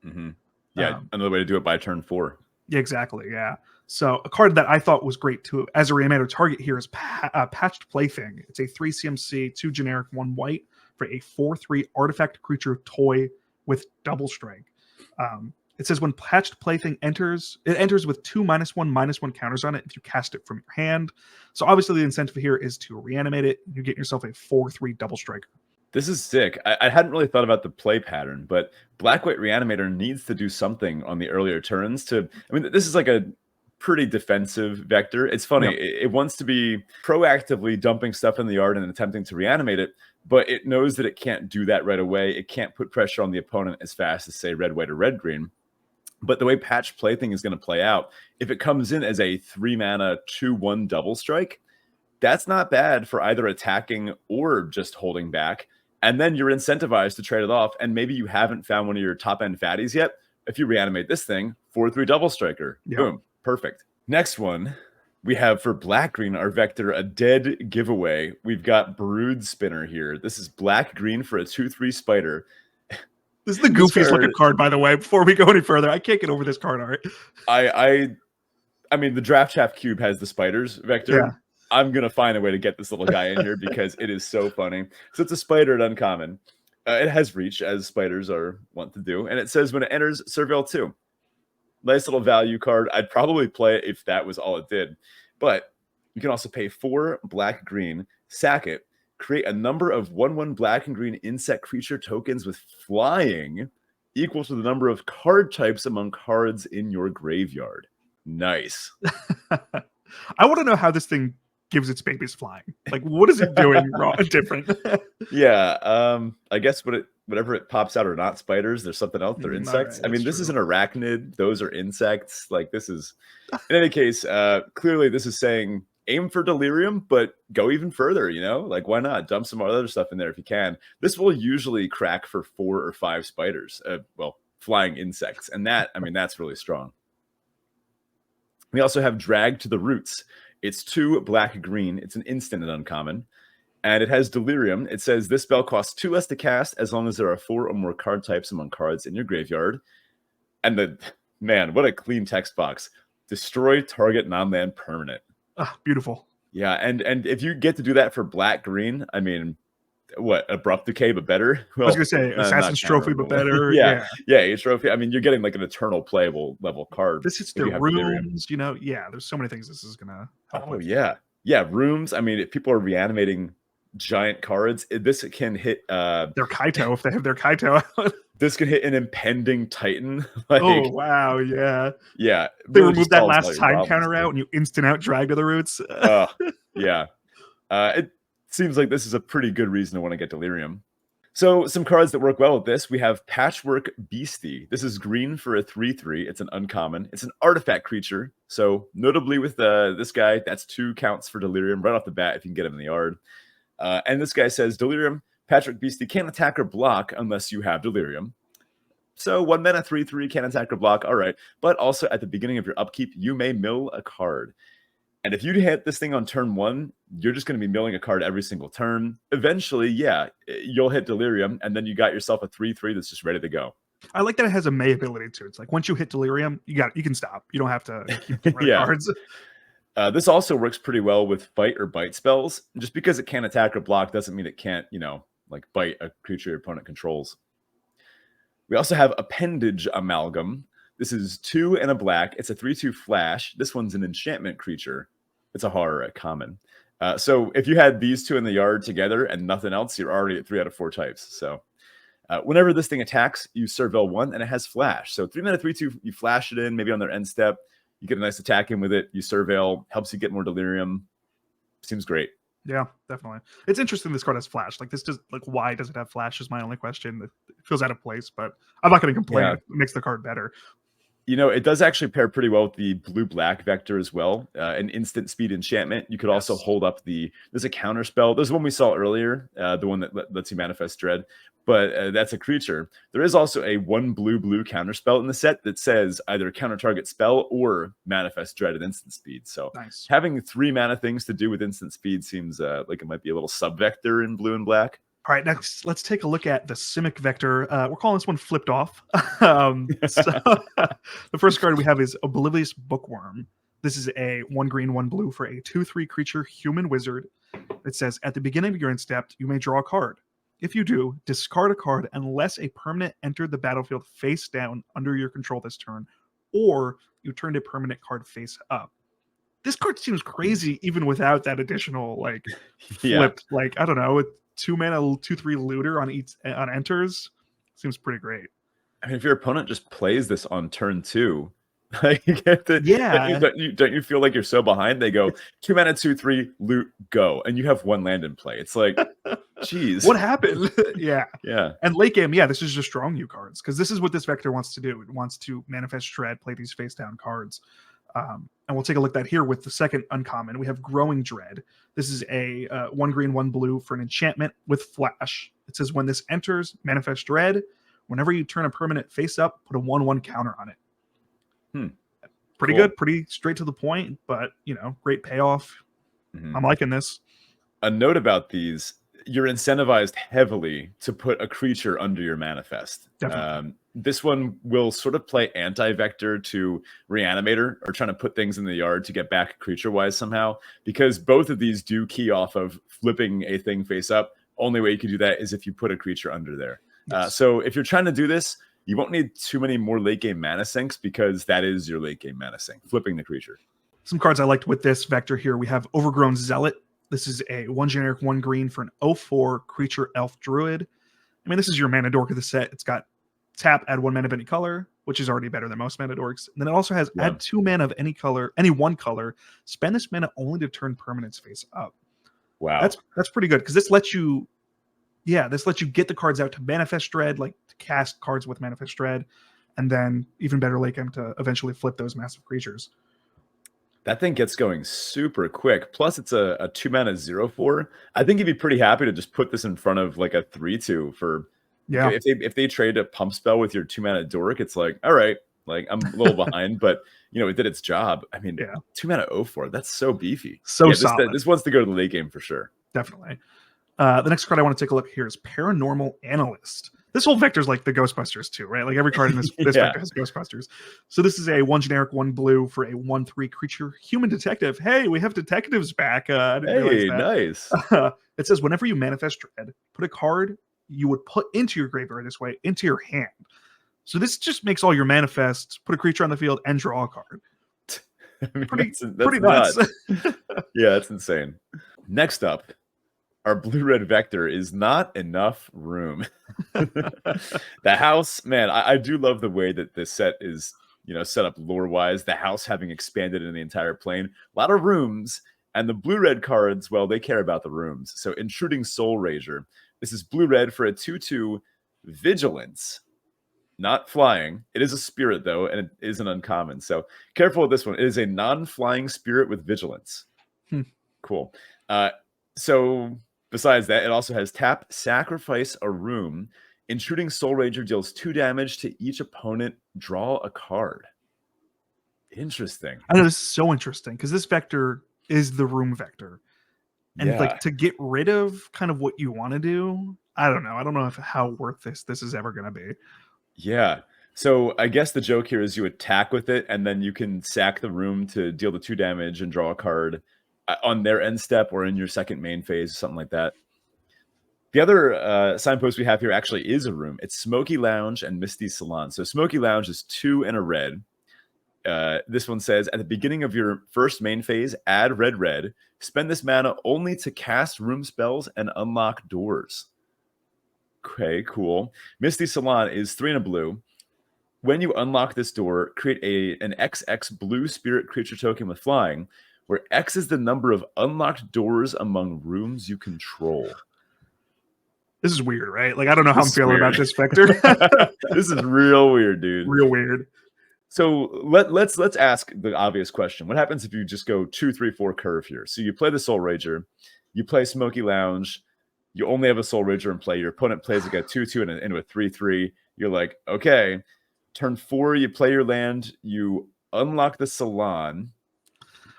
Mm-hmm. Yeah, another way to do it by turn 4. Yeah, exactly. Yeah. So a card that I thought was great too as a Reanimator target here is Patched Plaything. It's a 3 CMC, 2 generic, 1 white for a 4/3 artifact creature toy with double strike. It says when Patched Plaything enters, it enters with 2 -1/-1 counters on it if you cast it from your hand. So obviously the incentive here is to reanimate it. You get yourself a 4/3 double striker. This is sick. I hadn't really thought about the play pattern, but Black-White Reanimator needs to do something on the earlier turns to... I mean, this is like a pretty defensive vector. It's funny. Yep. It wants to be proactively dumping stuff in the yard and attempting to reanimate it, but it knows that it can't do that right away. It can't put pressure on the opponent as fast as, say, red, white, or red, green. But the way Patched Plaything is going to play out, if it comes in as a 3-mana 2/1 double strike, that's not bad for either attacking or just holding back. And then you're incentivized to trade it off, and maybe you haven't found one of your top-end fatties yet. If you reanimate this thing, 4/3 double striker. Yep. Boom. Perfect. Next one, we have for black-green, our vector, a dead giveaway. We've got Brood Spinner here. This is black-green for a 2/3 spider. This is the goofiest looking card, by the way, before we go any further. I can't get over this card art. I mean, the Draft Chaff cube has the spiders vector. Yeah. I'm going to find a way to get this little guy in here because it is so funny. So it's a spider at uncommon. It has reach, as spiders are wont to do. And it says when it enters, Surveil 2. Nice little value card. I'd probably play it if that was all it did. But you can also pay 4 black-green, sack it, create a number of 1/1 black and green insect creature tokens with flying. equal to the number of card types among cards in your graveyard. Nice. I want to know how this thing gives its babies flying. Like, what is it doing wrong, different? Yeah, I guess whatever it pops out are not spiders. There's something else. They're insects. Right, I mean, that's this is true. an arachnid. Those are insects. Like, this is, in any case, clearly this is saying aim for delirium, but go even further, you know? Like, why not? Dump some other stuff in there if you can. This will usually crack for 4 or 5 spiders. Well, flying insects. And that, I mean, that's really strong. We also have Drag to the Roots. It's 2 black-green. It's an instant and uncommon. And it has Delirium. It says this spell costs 2 less to cast as long as there are 4 or more card types among cards in your graveyard. And man, what a clean text box. Destroy target non-land permanent. Ah, beautiful. Yeah, and if you get to do that for black-green, I mean, what, Abrupt Decay, but better? Well, I was going to say Assassin's Trophy, but better. yeah, a trophy. I mean, you're getting like an eternal playable level card. This hits their rooms, you know? Yeah, there's so many things this is going to help with. Yeah. Yeah, rooms. I mean, if people are reanimating giant cards, this can hit their Kaito if they have their Kaito out. This could hit an impending Titan. Like, oh wow, yeah. Yeah. They really remove that last time problems, counter out and you instant out Drag to the Roots. Yeah. It seems like this is a pretty good reason to want to get Delirium. So some cards that work well with this, we have Patchwork Beastie. This is green for a 3/3. It's an uncommon. It's an artifact creature. So notably with this guy, that's 2 counts for Delirium right off the bat if you can get him in the yard. And this guy says, Delirium, Patchwork Beastie can't attack or block unless you have Delirium. So 1 mana 3/3 can't attack or block. All right. But also at the beginning of your upkeep, you may mill a card. And if you hit this thing on turn 1, you're just going to be milling a card every single turn. Eventually, yeah, you'll hit Delirium, and then you got yourself a 3/3 that's just ready to go. I like that it has a May ability too. It's like once you hit Delirium, you can stop. You don't have to keep running cards. This also works pretty well with fight or bite spells. Just because it can't attack or block doesn't mean it can't, like bite a creature your opponent controls. We also have Appendage Amalgam. This is 2 and a black. It's a 3/2 flash. This one's an enchantment creature. It's a horror at common. So if you had these 2 in the yard together and nothing else, you're already at 3 out of 4 types. So whenever this thing attacks, you Surveil 1 and it has flash. So 3 mana 3/2, you flash it in, maybe on their end step. You get a nice attack in with it. You Surveil, helps you get more Delirium. Seems great. Yeah, definitely. It's interesting this card has flash. Like this why does it have flash is my only question. It feels out of place, but I'm not going to complain. Yeah. It makes the card better. It does actually pair pretty well with the blue-black vector as well. An instant speed enchantment. You could also hold up there's a counter spell. There's one we saw earlier, the one that lets you manifest dread, but that's a creature. There is also a 1 blue counter spell in the set that says either counter target spell or manifest dread at instant speed. So having 3 mana things to do with instant speed seems like it might be a little sub-vector in blue and black. All right, next, let's take a look at the Simic Vector. We're calling this one Flipped Off. The first card we have is Oblivious Bookworm. This is a 1 green, 1 blue for a 2/3 creature human wizard. It says, at the beginning of your end step, you may draw a card. If you do, discard a card unless a permanent entered the battlefield face down under your control this turn, or you turned a permanent card face up. This card seems crazy even without that additional, flipped, I don't know, 2 mana 2/3 looter on enters seems pretty great. I mean, if your opponent just plays this on turn 2, don't you feel like you're so behind? They go 2 mana 2/3 loot go, and you have 1 land in play. It's like, geez, what happened? yeah. And late game, this is just drawing you cards because this is what this vector wants to do. It wants to manifest dread, play these face down cards. And we'll take a look at that here with the second uncommon. We have Growing Dread. This is a 1 green, 1 blue for an enchantment with flash. It says when this enters, manifest dread. Whenever you turn a permanent face up, put a 1/1 counter on it. Pretty good, pretty straight to the point, but great payoff. I'm liking this. A note about these: you're incentivized heavily to put a creature under your manifest. Definitely. This one will sort of play anti-vector to Reanimator, or trying to put things in the yard to get back creature-wise somehow, because both of these do key off of flipping a thing face up. Only way you can do that is if you put a creature under there. Yes. So if you're trying to do this, you won't need too many more late-game mana sinks, because that is your late-game mana sink, flipping the creature. Some cards I liked with this vector here. We have Overgrown Zealot. This is a 1 generic, 1 green for an 0/4 creature elf druid. I mean, this is your mana dork of the set. It's got tap, add 1 mana of any color, which is already better than most mana dorks. And then it also has Yeah. add 2 mana of any color, any one color. Spend this mana only to turn permanents face up. Wow. That's pretty good because this lets you get the cards out to manifest dread, like to cast cards with manifest dread, and then even better late game to eventually flip those massive creatures. That thing gets going super quick. Plus, it's a 2 mana 0/4. I think you'd be pretty happy to just put this in front of like a 3/2 for. Yeah. If they trade a pump spell with your 2 mana dork, it's like, all right, like I'm a little behind, but it did its job. I mean, 2 mana 0/4, that's so beefy. So solid. This wants to go to the late game for sure. Definitely. The next card I want to take a look here is Paranormal Analyst. This whole vector is like the Ghostbusters too, right? Like every card in this vector has Ghostbusters. So this is a 1 generic, 1 blue for a 1/3 creature human detective. Hey, we have detectives back. I didn't realize that. Nice. It says whenever you manifest dread, put a card you would put into your graveyard this way into your hand. So this just makes all your manifests, put a creature on the field, and draw a card. I mean, Pretty nuts. nuts. Yeah, that's insane. Next up, our blue-red vector is not enough room. The house, man, I do love the way that this set is, set up lore-wise. The house having expanded in the entire plane. A lot of rooms, and the blue-red cards, well, they care about the rooms. So Intruding Soul Rager. This is blue-red for a 2/2 Vigilance. Not flying. It is a spirit, though, and it is an uncommon. So careful with this one. It is a non-flying spirit with Vigilance. Cool. So besides that, it also has tap, sacrifice a room. Intruding Soul Rager deals 2 damage to each opponent. Draw a card. Interesting. I know this is so interesting because this vector is the room vector. And like to get rid of kind of what you want to do, I don't know. I don't know how worth this is ever going to be. Yeah. So I guess the joke here is you attack with it, and then you can sack the room to deal the 2 damage and draw a card on their end step or in your second main phase, something like that. The other signpost we have here actually is a room. It's Smoky Lounge and Misty Salon. So Smoky Lounge is 2 and a red. This one says, at the beginning of your first main phase, add red. Spend this mana only to cast room spells and unlock doors. Okay, cool. Misty Salon is 3 and a blue. When you unlock this door, create an XX blue spirit creature token with flying, where X is the number of unlocked doors among rooms you control. This is weird, right? Like, I don't know how I'm feeling about this vector. This is real weird, dude. Real weird. So let's ask the obvious question. What happens if you just go 2, 3, 4 curve here? So you play the Soul Rager, you play Smoky Lounge, you only have a Soul Rager in play. Your opponent plays like a 2/2 into a 3/3. You're like, okay. Turn 4, you play your land, you unlock the Salon,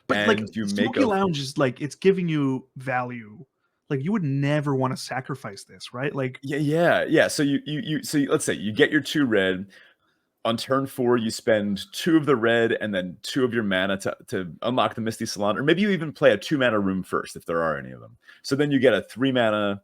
but and like you Smoky make Lounge is like, it's giving you value. Like you would never want to sacrifice this, right? Like yeah. So let's say you get your 2 red. On turn 4, you spend 2 of the red and then 2 of your mana to unlock the Misty Salon, or maybe you even play a 2 mana room first if there are any of them. So then you get a 3 mana,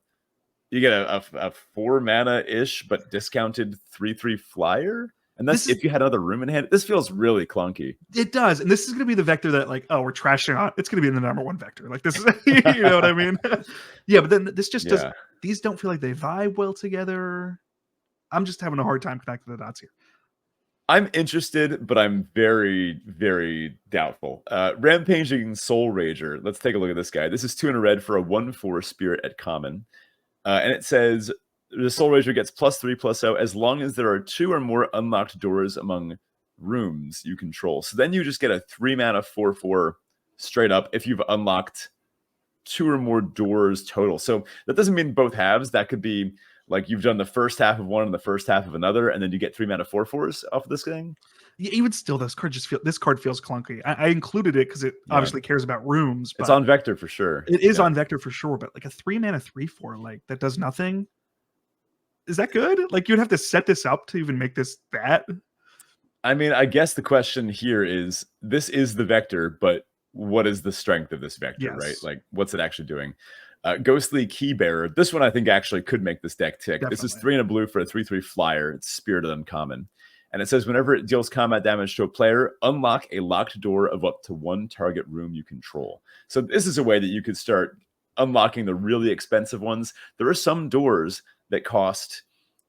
you get a 4 mana ish but discounted 3/3 flyer. And that's if you had another room in hand. This feels really clunky. It does. And this is going to be the vector that, like, oh, we're trashing on. It's going to be the number 1 vector. Like, this is, you know what I mean? Yeah, but then this just doesn't, these don't feel like they vibe well together. I'm just having a hard time connecting the dots here. I'm interested, but I'm very, very doubtful. Rampaging Soul Rager. Let's take a look at this guy. This is 2 and a red for a 1/4 spirit at common. And it says, the Soul Rager gets +3/+0 as long as there are 2 or more unlocked doors among rooms you control. So then you just get a 3 mana 4/4 straight up if you've unlocked 2 or more doors total. So that doesn't mean both halves. That could be like you've done the first half of one and the first half of another, and then you get 3 mana 4/4s off of this thing. Yeah, even still, this card feels clunky. I included it because it obviously cares about rooms. But it's on vector for sure. It is on vector for sure, but like a 3 mana 3/4, like that does nothing. Is that good? Like you'd have to set this up to even make this that. I mean, I guess the question here is, this is the vector, but what is the strength of this vector, right? Like, what's it actually doing? Ghostly Keybearer. This one I think actually could make this deck tick. Definitely. This is 3 and a blue for a 3/3 flyer. It's Spirited Uncommon. And it says, whenever it deals combat damage to a player, unlock a locked door of up to 1 target room you control. So this is a way that you could start unlocking the really expensive ones. There are some doors that cost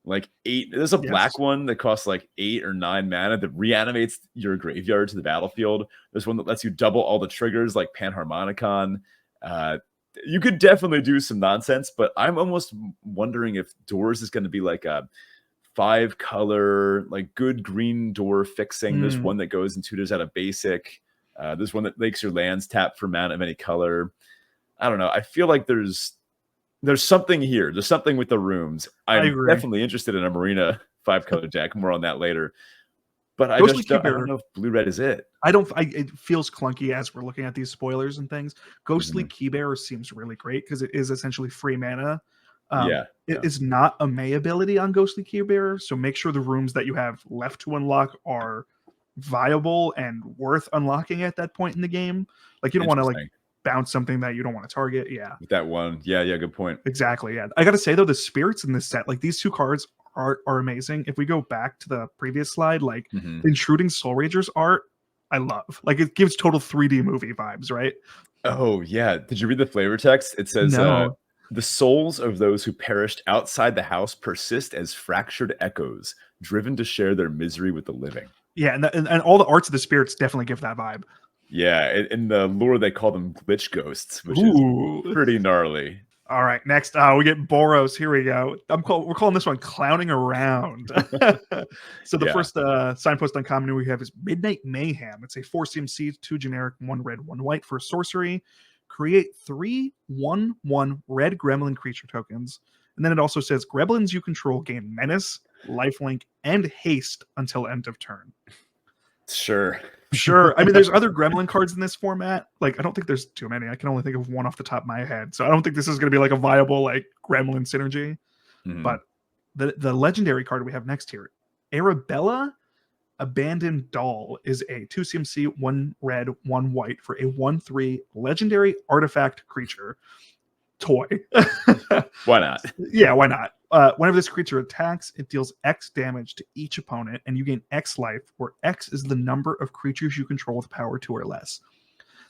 like 8. There's a black Yes. one that costs like 8 or 9 mana that reanimates your graveyard to the battlefield. There's one that lets you double all the triggers like Panharmonicon. You could definitely do some nonsense, but I'm almost wondering if Doors is going to be like a 5-color, like good green door fixing. There's one that goes and tutors out of basic. There's one that makes your lands tap for mana of any color. I don't know. I feel like there's something here. There's something with the rooms. I'm definitely interested in a Marina 5-color deck. More on that later. But I don't know if blue-red is it. It feels clunky as we're looking at these spoilers and things. Ghostly Keybearer seems really great because it is essentially free mana. It is not a May ability on Ghostly Keybearer, so make sure the rooms that you have left to unlock are viable and worth unlocking at that point in the game. Like you don't want to like bounce something that you don't want to target. Yeah. With that one. Yeah, good point. Exactly. Yeah. I gotta say though, the spirits in this set, like these 2 cards are amazing. If we go back to the previous slide, like the Intruding Soul Ragers art, I love. Like it gives total 3D movie vibes, right? Oh yeah. Did you read the flavor text? It says the souls of those who perished outside the house persist as fractured echoes, driven to share their misery with the living. Yeah, and all the arts of the spirits definitely give that vibe. Yeah, in the lore they call them glitch ghosts, which is pretty gnarly. All right, next we get Boros. Here we go. We're calling this one Clowning Around. So the first signpost uncommon we have is Midnight Mayhem. It's a 4 CMC, 2 generic, 1 red, 1 white for sorcery. Create 3 1/1 red gremlin creature tokens. And then it also says gremlins you control gain menace, lifelink, and haste until end of turn. Sure. I mean, there's other gremlin cards in this format. Like, I don't think there's too many. I can only think of one off the top of my head. So I don't think this is going to be like a viable like gremlin synergy. But the legendary card we have next here, Arabella Abandoned Doll, is a 2 CMC, 1 red, 1 white for a 1/3 legendary artifact creature toy. Why not? Yeah, why not? Whenever this creature attacks, it deals X damage to each opponent, and you gain X life, where X is the number of creatures you control with power 2 or less.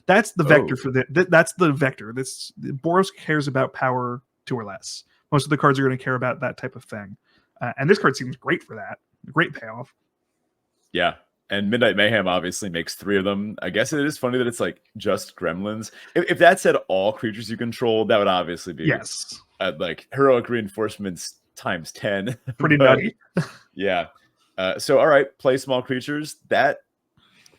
That's the vector for that's the vector. Boros cares about power 2 or less. Most of the cards are going to care about that type of thing, and this card seems great for that. Great payoff. Yeah. And Midnight Mayhem obviously makes 3 of them. I guess it is funny that it's like just gremlins. If that said all creatures you control, that would obviously be like heroic reinforcements times 10. Pretty nutty. Yeah. So all right, play small creatures. That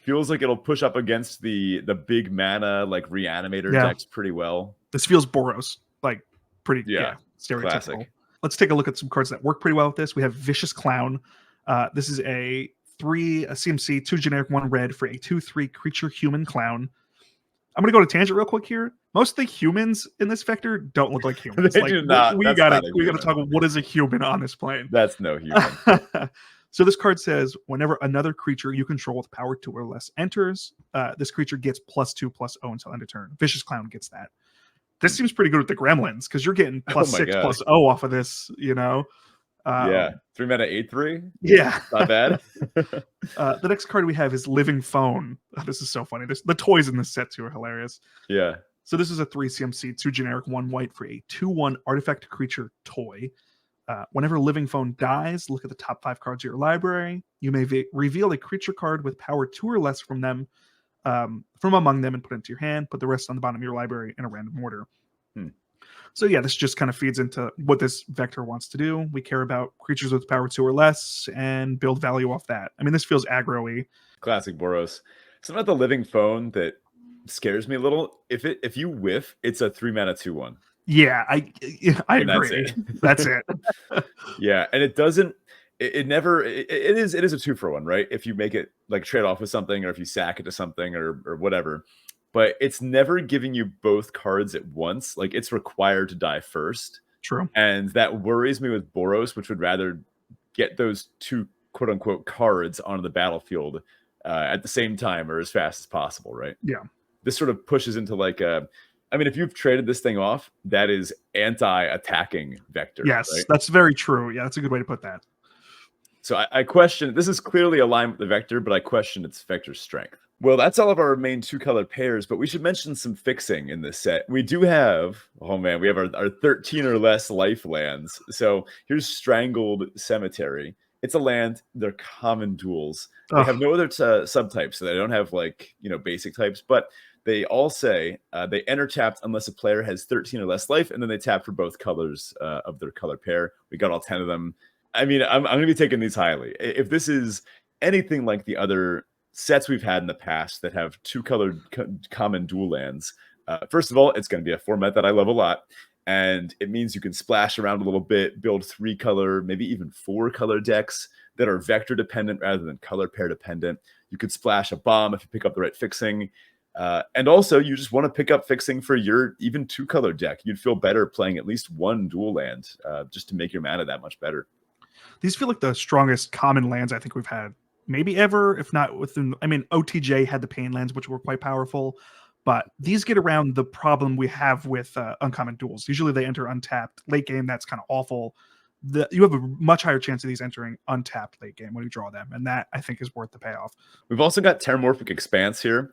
feels like it'll push up against the big mana like reanimator decks pretty well. This feels Boros, like pretty stereotypical. Classic. Let's take a look at some cards that work pretty well with this. We have Vicious Clown. This is a CMC, 2 generic, 1 red for a 2/3 creature human clown. I'm gonna go to tangent real quick here. Most of the humans in this vector don't look like humans. They do not. We gotta talk about what is a human on this plane. That's no human. So this card says whenever another creature you control with power 2 or less enters, this creature gets +2/+0 until end of turn. Vicious Clown gets that. This seems pretty good with the gremlins because you're getting +6/+0 off of this, you know. 3 mana 8/3. Yeah, not bad. The next card we have is Living Phone. Oh, this is so funny. The toys in this set too are hilarious. Yeah. So this is a 3 CMC, 2 generic, 1 white for a 2/1 artifact creature toy. Whenever Living Phone dies, look at the top 5 cards of your library. You may reveal a creature card with power 2 or less from among them and put it into your hand. Put the rest on the bottom of your library in a random order. So yeah, this just kind of feeds into what this vector wants to do. We care about creatures with power 2 or less and build value off that. I mean, this feels aggro-y. Classic Boros. Something about the Living Phone that scares me a little. If you whiff, it's a 3 mana 2/1. Yeah, I agree. That's it. Yeah, and it doesn't. It never. It is a 2-for-1, right? If you make it like trade off with something, or if you sack it to something, or whatever. But it's never giving you both cards at once. Like it's required to die first. True. And that worries me with Boros, which would rather get those 2 quote unquote cards onto the battlefield at the same time or as fast as possible, right? Yeah. This sort of pushes into like if you've traded this thing off, that is anti-attacking vector. Yes, right? That's very true. Yeah, that's a good way to put that. So I question, this is clearly aligned with the vector, but I question its vector strength. Well, that's all of our main 2-color pairs, but we should mention some fixing in this set. We do have, oh man, we have our 13 or less life lands. So here's Strangled Cemetery. It's a land. They're common duels. They have Ugh. no other subtypes, so they don't have like, basic types, but they all say they enter tapped unless a player has 13 or less life, and then they tap for both colors of their color pair. We got all 10 of them. I mean, I'm going to be taking these highly. If this is anything like the other sets we've had in the past that have 2-colored common dual lands, first of all, it's going to be a format that I love a lot. And it means you can splash around a little bit, build 3-color, maybe even 4-color decks that are vector dependent rather than color pair dependent. You could splash a bomb if you pick up the right fixing. And also, you just want to pick up fixing for your even 2-color deck. You'd feel better playing at least one dual land just to make your mana that much better. These feel like the strongest common lands I think we've had maybe ever, if not within. I mean, OTJ had the pain lands, which were quite powerful, but these get around the problem we have with uncommon duels. Usually they enter untapped late game. That's kind of awful. You have a much higher chance of these entering untapped late game when you draw them, and that I think is worth the payoff. We've also got Terramorphic Expanse here.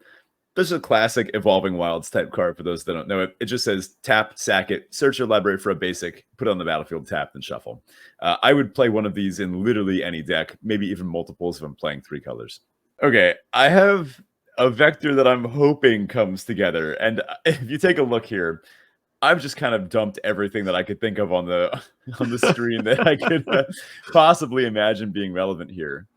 This is a classic Evolving Wilds type card for those that don't know it. It just says tap, sack it, search your library for a basic, put it on the battlefield, tap, and shuffle. I would play one of these in literally any deck, maybe even multiples if I'm playing 3 colors. Okay, I have a vector that I'm hoping comes together. And if you take a look here, I've just kind of dumped everything that I could think of on the screen that I could possibly imagine being relevant here.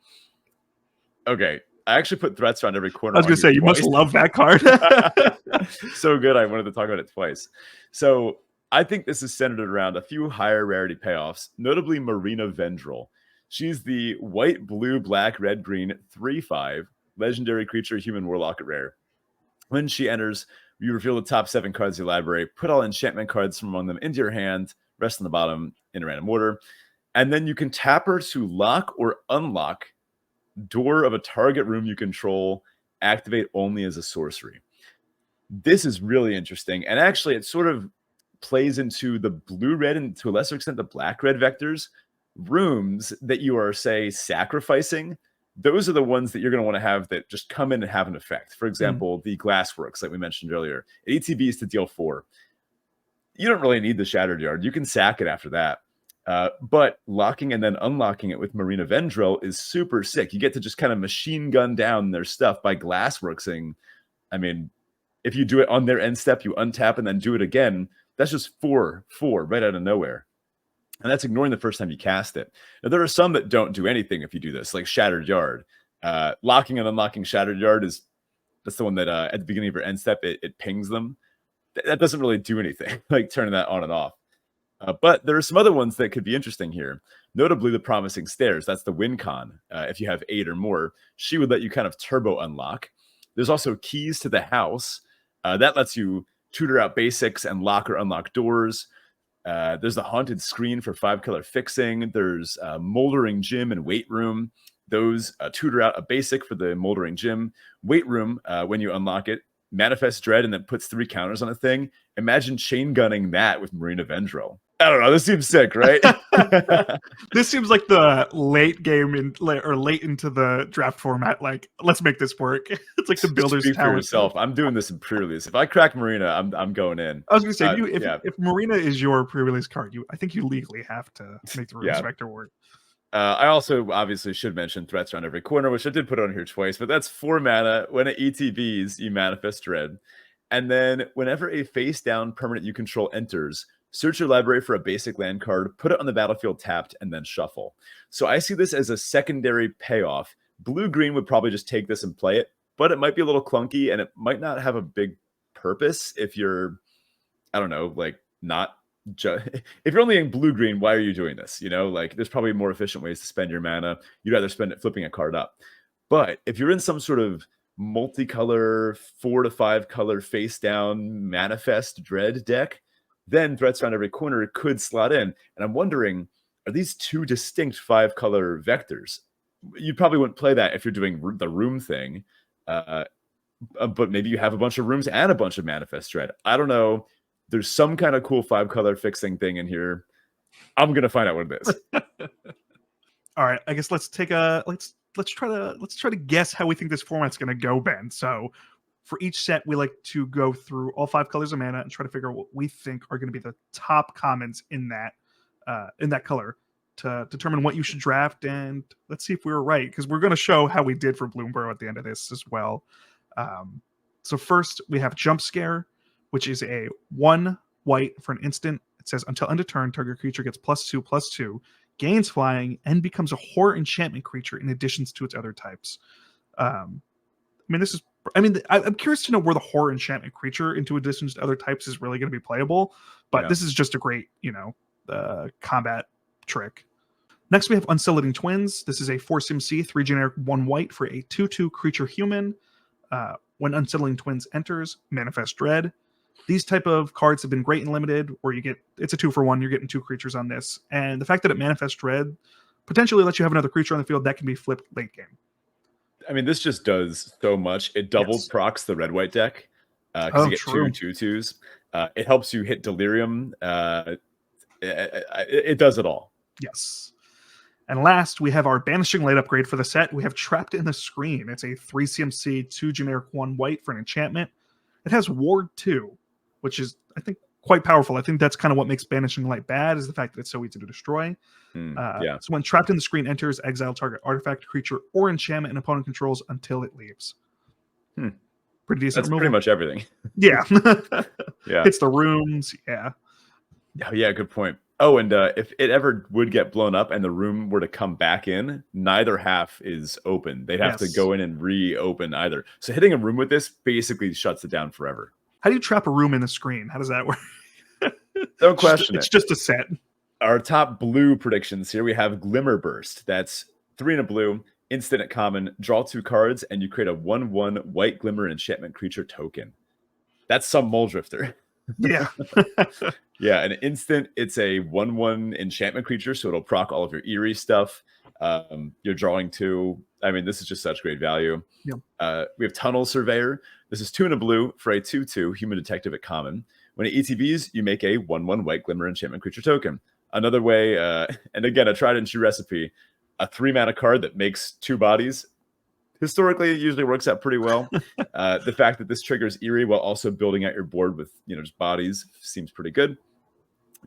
Okay, I actually put threats around every corner. I was going to say, you must love that card. So good, I wanted to talk about it twice. So I think this is centered around a few higher rarity payoffs, notably Marina Vendrell. She's the white, blue, black, red, green, 3/5 legendary creature, human warlock at rare. When she enters, you reveal the top 7 cards of your library, put all enchantment cards from among them into your hand, rest on the bottom in a random order, and then you can tap her to lock or unlock door of a target room you control, activate only as a sorcery. This is really interesting, and actually it sort of plays into the blue-red and to a lesser extent the black-red vectors. Rooms that you are, say, sacrificing, those are the ones that you're going to want to have that just come in and have an effect. For example, the Glassworks, like we mentioned earlier, ETB is to deal 4. You don't really need the Shattered Yard. You can sack it after that. But locking and then unlocking it with Marina Vendrell is super sick. You get to just kind of machine gun down their stuff by Glassworksing. I mean, if you do it on their end step, you untap and then do it again. That's just 4 right out of nowhere. And that's ignoring the first time you cast it. Now, there are some that don't do anything if you do this, like Shattered Yard. Locking and unlocking Shattered Yard that's the one that at the beginning of your end step, it pings them. That doesn't really do anything, like turning that on and off. But there are some other ones that could be interesting here. Notably, the Promising Stairs. That's the win con. If you have 8 or more, she would let you kind of turbo unlock. There's also Keys to the House. That lets you tutor out basics and lock or unlock doors. There's the Haunted Screen for 5-color fixing. There's Moldering Gym and Weight Room. Those tutor out a basic for the Moldering Gym. Weight Room, when you unlock it, Manifest Dread and then puts 3 counters on a thing. Imagine chain gunning that with Marina Vendrell. I don't know. This seems sick, right? This seems like the late game or late into the draft format. Like, let's make this work. It's like the builder's Speak for talent. yourself. I'm doing this in pre-release. If I crack Marina, I'm going in. I was going to say, if Marina is your pre-release card, I think you legally have to make the rules vector work. I also obviously should mention threats around every corner, which I did put on here twice, but that's 4 mana. When it ETBs, you Manifest Dread. And then whenever a face-down permanent you control enters, search your library for a basic land card, put it on the battlefield tapped, and then shuffle. So I see this as a secondary payoff. Blue-green would probably just take this and play it, but it might be a little clunky, and it might not have a big purpose if you're, I don't know, like not if you're only in blue-green, why are you doing this? You know, like there's probably more efficient ways to spend your mana. You'd rather spend it flipping a card up. But if you're in some sort of multicolor, 4 to 5 color face-down Manifest Dread deck, then threats around every corner could slot in. And I'm wondering, are these 2 distinct 5-color vectors? You probably wouldn't play that if you're doing the room thing. But maybe you have a bunch of rooms and a bunch of Manifest Dread. I don't know. There's some kind of cool 5-color fixing thing in here. I'm going to find out what it is. All right. I guess let's let's try to guess how we think this format's going to go, Ben. So for each set, we like to go through all 5 colors of mana and try to figure out what we think are going to be the top commons in that color to determine what you should draft. And let's see if we were right, because we're going to show how we did for Bloomburrow at the end of this as well. So first we have Jump Scare, which is a 1 white for an instant. It says until end of turn, target creature gets +2/+2, gains flying, and becomes a horror enchantment creature in addition to its other types. I'm curious to know where the horror enchantment creature into addition to other types is really going to be playable, but this is just a great, combat trick. Next, we have Unsettling Twins. This is a 4 CMC, 3 generic, 1 white for a 2/2 creature human. When Unsettling Twins enters, Manifest Dread. These type of cards have been great in limited, where it's a 2-for-1, you're getting 2 creatures on this. And the fact that it Manifest Dread potentially lets you have another creature on the field that can be flipped late game. I mean, this just does so much. It doubles procs the red-white deck because you get true. 2 2/2s. It helps you hit Delirium. It does it all. Yes. And last, we have our Banishing Light upgrade for the set. We have Trapped in the Screen. It's a 3 CMC, 2 generic, 1 white for an enchantment. It has Ward 2, which is, I think, quite powerful. I think that's kind of what makes Banishing Light bad, is the fact that it's so easy to destroy. So when Trapped in the Screen enters, exile target artifact, creature, or enchantment an opponent controls until it leaves. Pretty decent. That's removal. Pretty much everything. Yeah. Yeah. It's the rooms. Yeah. Oh, yeah, good point. Oh, and if it ever would get blown up and the room were to come back in, neither half is open. They'd have to go in and reopen either. So hitting a room with this basically shuts it down forever. How do you trap a room in the screen? How does that work? Don't question it. It's just a set. Our top blue predictions here, we have Glimmer Burst. That's 3 and a blue, instant at common, draw 2 cards, and you create a 1/1 white Glimmer enchantment creature token. That's some Muldrifter. Yeah. Yeah, an instant, it's a 1/1 enchantment creature, so it'll proc all of your Eerie stuff. You're drawing 2. I mean, this is just such great value. Yeah. We have Tunnel Surveyor. This is 2 and a blue for a 2/2 human detective at common. When it ETBs, you make a 1/1 white Glimmer enchantment creature token. Another way, and again, a tried and true recipe, a 3 mana card that makes 2 bodies. Historically, it usually works out pretty well. The fact that this triggers Eerie while also building out your board with, just bodies seems pretty good.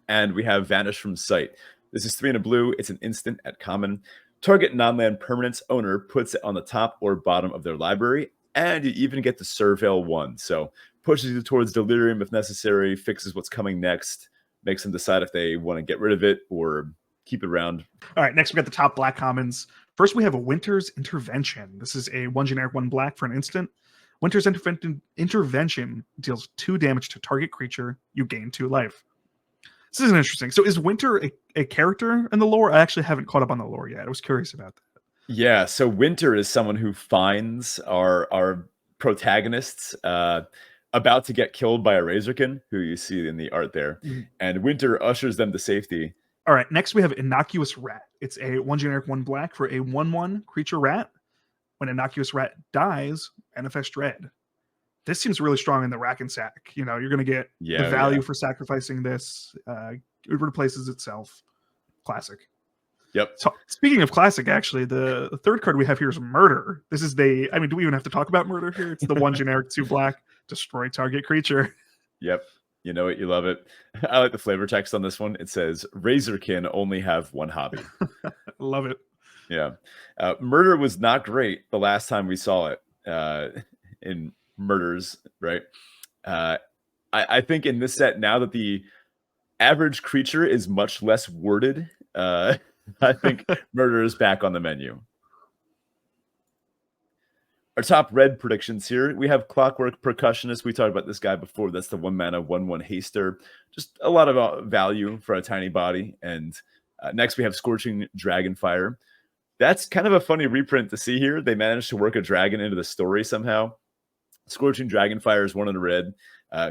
And we have Vanish from Sight. This is 3 and a blue. It's an instant at common. Target non-land permanent's owner puts it on the top or bottom of their library, and you even get the Surveil 1. So pushes you towards Delirium if necessary, fixes what's coming next, makes them decide if they want to get rid of it or keep it around. All right, next we got the top black commons. First, we have a Winter's Intervention. This is a 1 generic, 1 black for an instant. Winter's Intervention deals 2 damage to target creature. You gain 2 life. This is interesting. So is Winter a character in the lore? I actually haven't caught up on the lore yet. I was curious about that. Yeah, so Winter is someone who finds our protagonists about to get killed by a Razorkin, who you see in the art there. And Winter ushers them to safety. All right, next we have Innocuous Rat. It's a 1 generic, 1 black for a 1/1 creature rat. When Innocuous Rat dies, Manifest Dread. This seems really strong in the Rack and Sack. You're going to get the value for sacrificing this. It replaces itself. Classic. Yep. So, speaking of classic, actually, the third card we have here is Murder. This is do we even have to talk about Murder here? It's the 1 generic, 2 black, destroy target creature. Yep. You know it, you love it. I like the flavor text on this one. It says, Razorkin only have 1 hobby. Love it. Yeah. Murder was not great the last time we saw it in Murders, right? I think in this set, now that the average creature is much less worded, I think Murder is back on the menu. Our top red predictions here, we have Clockwork Percussionist. We talked about this guy before. That's the 1 mana, 1/1 haster. Just a lot of value for a tiny body. And next we have Scorching Dragonfire. That's kind of a funny reprint to see here. They managed to work a dragon into the story somehow. Scorching Dragonfire is 1 in a red.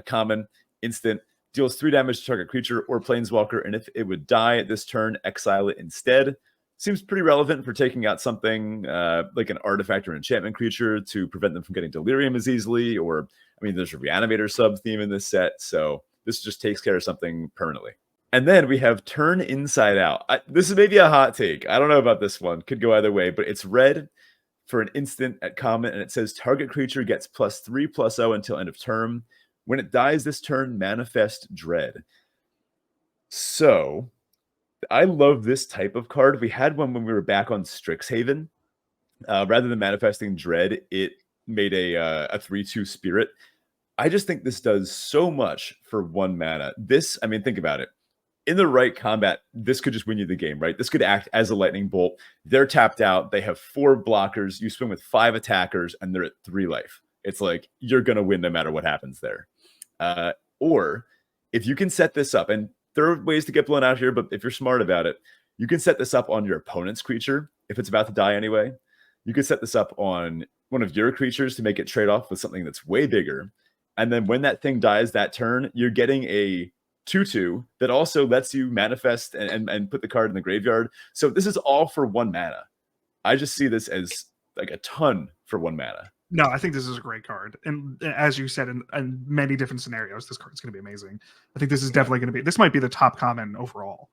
Common, instant, deals 3 damage to target creature or planeswalker. And if it would die at this turn, exile it instead. Seems pretty relevant for taking out something like an artifact or enchantment creature to prevent them from getting Delirium as easily. Or, I mean, there's a Reanimator sub-theme in this set. So this just takes care of something permanently. And then we have Turn Inside Out. This is maybe a hot take. I don't know about this one. Could go either way, but it's red. for an instant at common, and it says target creature gets +3/+0 until end of turn. When it dies this turn, manifest dread. So I love this type of card. We had one when we were back on Strixhaven. Rather than manifesting dread, it made a 3/2 spirit. I just think this does so much for 1 mana. This, I mean, think about it. In the right combat, this could just win you the game, right? This could act as a lightning bolt. They're tapped out. They have 4 blockers. You swing with 5 attackers, and they're at 3 life. It's like you're going to win no matter what happens there. Or if you can set this up, and there are ways to get blown out here, but if you're smart about it, you can set this up on your opponent's creature if it's about to die anyway. You could set this up on one of your creatures to make it trade off with something that's way bigger. And then when that thing dies that turn, you're getting a 2/2 that also lets you manifest and put the card in the graveyard. So this is all for 1 mana. I just see this as like a ton for 1 mana. No, I think this is a great card. And as you said, in many different scenarios, this card's going to be amazing. I think this is definitely going to be, this might be the top common overall.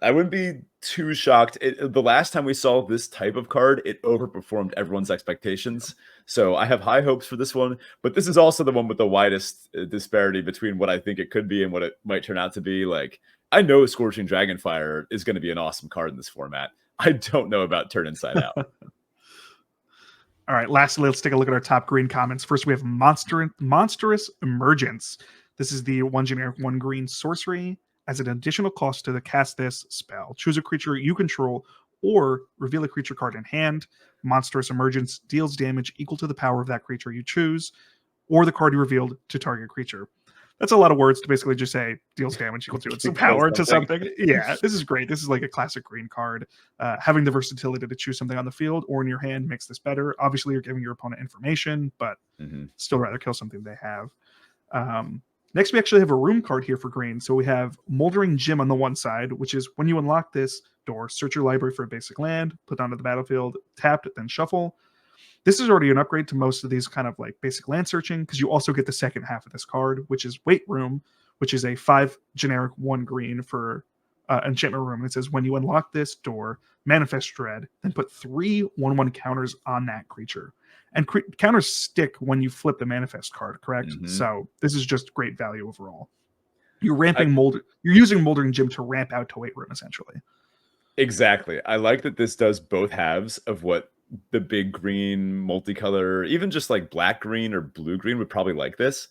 I wouldn't be too shocked. The last time we saw this type of card, it overperformed everyone's expectations. So I have high hopes for this one. But this is also the one with the widest disparity between what I think it could be and what it might turn out to be. Like, I know Scorching Dragonfire is going to be an awesome card in this format. I don't know about Turn Inside Out. All right, lastly, let's take a look at our top green comments. First, we have Monstrous Emergence. This is the 1 generic 1 green sorcery. As an additional cost to cast this spell, choose a creature you control or reveal a creature card in hand. Monstrous Emergence deals damage equal to the power of that creature you choose or the card you revealed to target creature. That's a lot of words to basically just say deals damage equal to its power to something. Yeah, this is great. This is like a classic green card. Having the versatility to choose something on the field or in your hand makes this better. Obviously, you're giving your opponent information, but still rather kill something they have. Next, we actually have a room card here for green. So we have Moldering Gym on the one side, which is when you unlock this door, search your library for a basic land, put onto the battlefield, tapped, then shuffle. This is already an upgrade to most of these kind of like basic land searching because you also get the second half of this card, which is Wait Room, which is a 5 generic 1 green for enchantment room. It says when you unlock this door, manifest dread, then put 3 1/1 counters on that creature. And counters stick when you flip the manifest card, correct? So this is just great value overall. You're ramping you're using Moldering Gym to ramp out to Wait Room, essentially. Exactly. I like that this does both halves of what the big green multicolor, even just like black green or blue green would probably like this.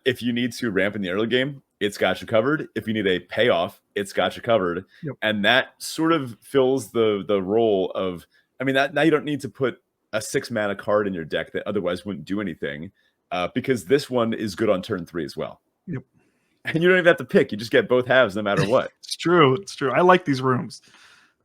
If you need to ramp in the early game, it's got you covered. If you need a payoff, it's got you covered. Yep. And that sort of fills the role of, I mean, that now you don't need to put a 6 mana card in your deck that otherwise wouldn't do anything, because this one is good on turn 3 as well. Yep. And you don't even have to pick. You just get both halves no matter what. It's true. It's true. I like these rooms.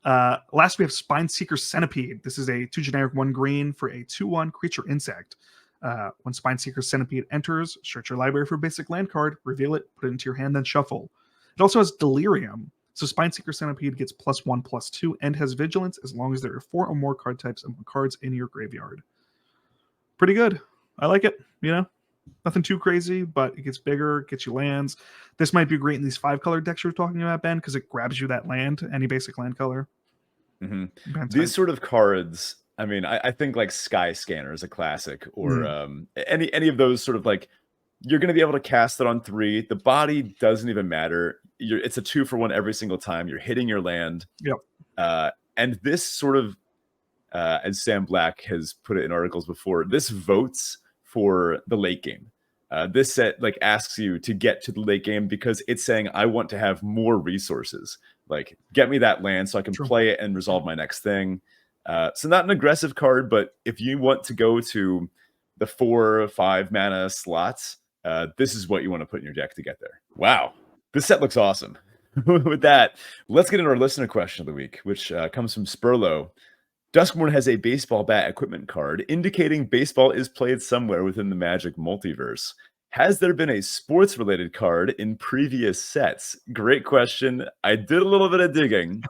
Last, we have Spineseeker Centipede. This is a 2 generic 1 green for a 2/1 creature insect. When Spineseeker Centipede enters, search your library for a basic land card, reveal it, put it into your hand, then shuffle. It also has Delirium. So Spineseeker Centipede gets +1/+2 and has Vigilance as long as there are 4 or more card types and cards in your graveyard. Pretty good. I like it. You know, nothing too crazy, but it gets bigger, gets you lands. This might be great in these 5-color decks you're talking about, Ben, because it grabs you that land, any basic land color. These sort of cards, I mean, I think like Sky Scanner is a classic, or any of those sort of like, you're going to be able to cast it on 3. The body doesn't even matter. It's a 2-for-1 every single time. You're hitting your land. Yep. And this sort of, as Sam Black has put it in articles before, this votes for the late game. This set like asks you to get to the late game because it's saying, I want to have more resources. Like, get me that land so I can play it and resolve my next thing. So not an aggressive card, but if you want to go to the 4 or 5 mana slots, this is what you want to put in your deck to get there. Wow. This set looks awesome. With that, let's get into our listener question of the week, which comes from Spurlow. Duskmourn has a baseball bat equipment card indicating baseball is played somewhere within the Magic multiverse. Has there been a sports-related card in previous sets? Great question. I did a little bit of digging,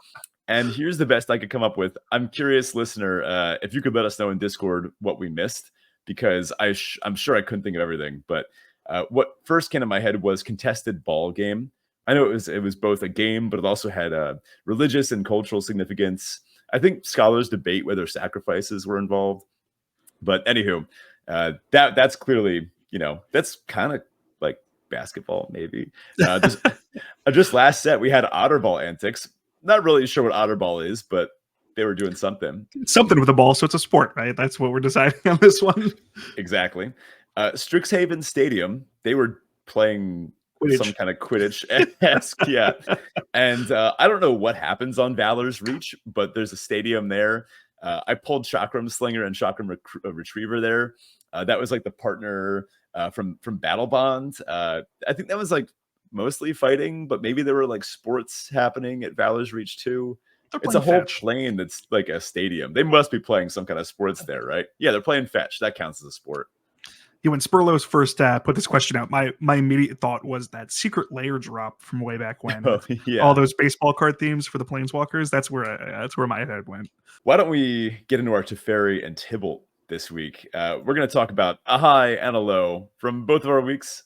and here's the best I could come up with. I'm curious, listener, if you could let us know in Discord what we missed, because I'm sure I couldn't think of everything. But what first came to my head was Contested Ball Game. I know it was both a game, but it also had religious and cultural significance. I think scholars debate whether sacrifices were involved. But anywho, that's clearly, that's kind of like basketball, maybe. Just last set, we had Otterball antics. Not really sure what Otterball is, but they were doing something. Something with the ball, so it's a sport, right? That's what we're deciding on this one. Exactly. Strixhaven Stadium, they were playing Quidditch. Some kind of Quidditch-esque, yeah. And I don't know what happens on Valor's Reach, but there's a stadium there. I pulled Chakram Slinger and Chakram Retriever there. That was like the partner from Battle Bond. I think that was like mostly fighting, but maybe there were like sports happening at Valor's Reach too. It's a whole plane that's like a stadium. They must be playing some kind of sports there, right? Yeah, they're playing fetch. That counts as a sport. Yeah, when Spurlos first put this question out, my immediate thought was that secret layer drop from way back when. All those baseball card themes for the Planeswalkers. That's where my head went. Why don't we get into our Teferi and Tibalt this week? We're going to talk about a high and a low from both of our weeks.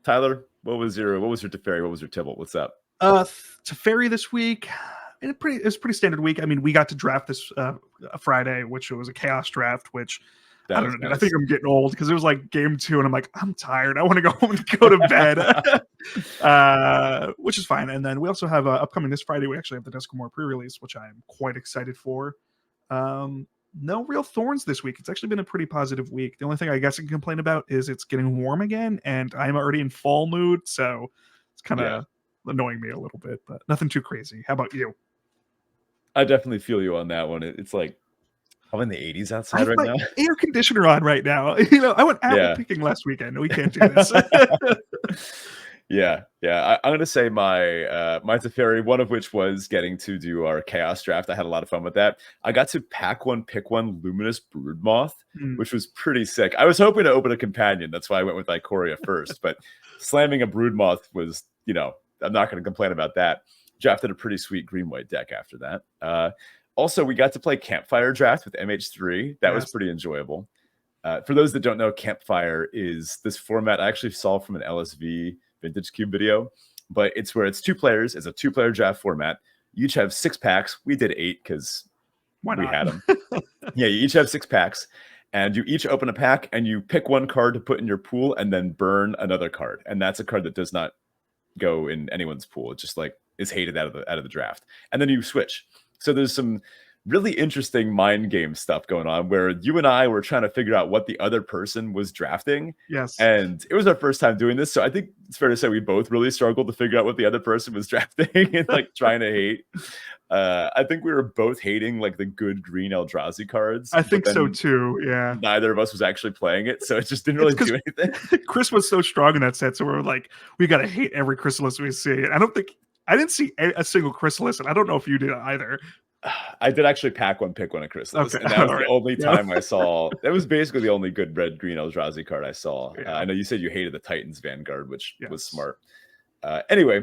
Tyler, what was your Teferi? What was your Tibalt? What's up? Teferi this week. It was a pretty standard week. I mean, we got to draft this Friday, which was a chaos draft, which I don't know. Nice. I think I'm getting old because it was like game 2, and I'm like, I'm tired. I want to go home and go to bed, which is fine. And then we also have upcoming this Friday. We actually have the Duskmourn Prerelease, which I am quite excited for. No real thorns this week. It's actually been a pretty positive week. The only thing I guess I can complain about is it's getting warm again, and I'm already in fall mood, so it's kind of annoying me a little bit, but nothing too crazy. How about you? I definitely feel you on that one. It's like I'm in the 80s outside right now. Air conditioner on right now. I went apple picking last weekend. We can't do this. Yeah. I'm gonna say my Teferi, one of which was getting to do our chaos draft. I had a lot of fun with that. I got to pick one Luminous Broodmoth, which was pretty sick. I was hoping to open a companion. That's why I went with Ikoria first. But slamming a Broodmoth was, I'm not going to complain about that. Drafted a pretty sweet green-white deck after that. Also, we got to play Campfire Draft with MH3. That was pretty enjoyable. For those that don't know, Campfire is this format I actually saw from an LSV Vintage Cube video, but it's where it's 2 players. It's a 2-player draft format. You each have 6 packs. We did 8 because we had them. Yeah, you each have 6 packs, and you each open a pack, and you pick one card to put in your pool and then burn another card. And that's a card that does not go in anyone's pool. It just like is hated out of the draft. And then you switch. So there's some really interesting mind game stuff going on where you and I were trying to figure out what the other person was drafting. Yes. And it was our first time doing this. So I think it's fair to say we both really struggled to figure out what the other person was drafting and like trying to hate. I think we were both hating like the good green Eldrazi cards. I think so too. Yeah. Neither of us was actually playing it. So it just didn't really do anything. Chris was so strong in that set. So we were like, we got to hate every Chrysalis we see. And I didn't see a single Chrysalis, and I don't know if you did either. I did actually pick one of Chrysalis, and that was the only time I saw. That was basically the only good red-green Eldrazi card I saw. I know you said you hated the Titans Vanguard, which was smart. Anyway,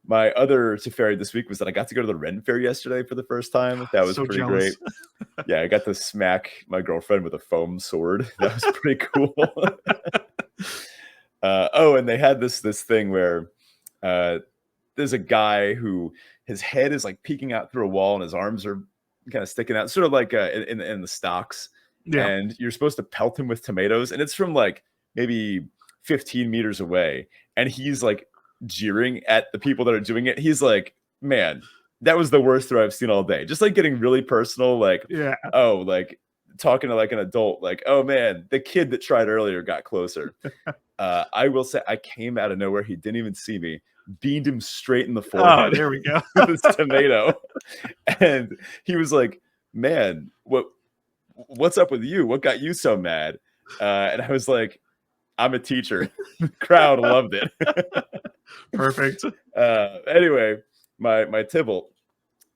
my other Teferi this week was that I got to go to the Ren Fair yesterday for the first time. That was pretty great. Yeah, I got to smack my girlfriend with a foam sword. That was pretty cool. And they had this thing where there's a guy who his head is like peeking out through a wall and his arms are kind of sticking out, sort of like in the stocks. Yeah. And you're supposed to pelt him with tomatoes, and it's from like maybe 15 meters away, and he's like jeering at the people that are doing it. He's like, man, that was the worst throw I've seen all day. Just like getting really personal, like, oh, like talking to like an adult, like, oh man, the kid that tried earlier got closer. I will say I came out of nowhere. He didn't even see me. Beamed him straight in the forehead. Oh, there we go. With his tomato. And he was like, man, what's up with you? What got you so mad? And I was like, I'm a teacher. The crowd loved it. Perfect. Anyway, my Tibalt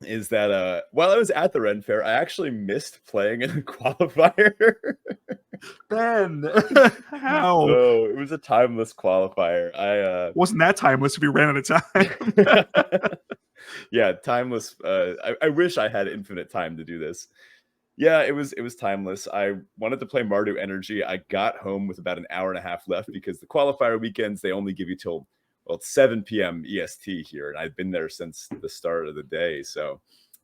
is that while I was at the Ren Fair, I actually missed playing in a qualifier. Ben, how? So it was a timeless qualifier. I wasn't that timeless if you ran out of time. Yeah, timeless. I wish I had infinite time to do this. Yeah, it was timeless. I wanted to play Mardu Energy. I got home with about an hour and a half left because the qualifier weekends, they only give you till, well, it's 7 p.m. EST here. And I've been there since the start of the day. So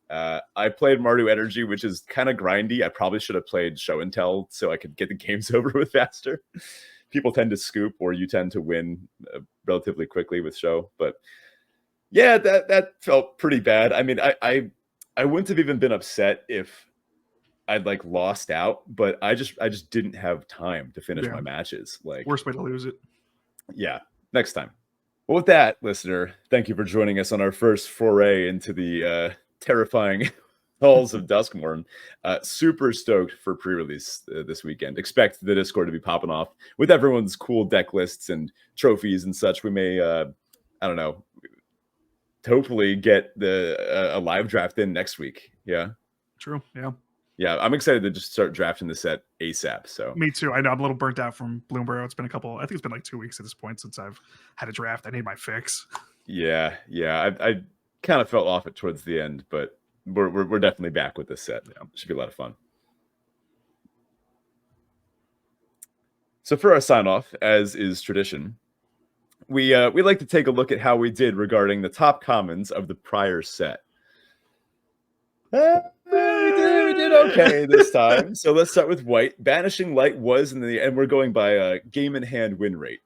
I played Mardu Energy, which is kind of grindy. I probably should have played Show and Tell so I could get the games over with faster. People tend to scoop, or you tend to win relatively quickly with Show. But yeah, that felt pretty bad. I mean, I wouldn't have even been upset if I'd like lost out, but I just didn't have time to finish my matches. Like, worst way to lose it. Yeah, next time. Well, with that, listener, thank you for joining us on our first foray into the terrifying halls of Duskmourn. Super stoked for pre-release this weekend. Expect the Discord to be popping off with everyone's cool deck lists and trophies and such. We may, I don't know, hopefully get a live draft in next week. Yeah. True. Yeah. Yeah, I'm excited to just start drafting the set ASAP. So me too. I know I'm a little burnt out from Bloomberg. It's been I think it's been like 2 weeks at this point since I've had a draft. I need my fix. Yeah. I kind of fell off it towards the end, but we're definitely back with this set. Yeah, it should be a lot of fun. So for our sign off, as is tradition, we like to take a look at how we did regarding the top commons of the prior set. We did okay this time. So let's start with white. Banishing Light was and we're going by game in hand win rate.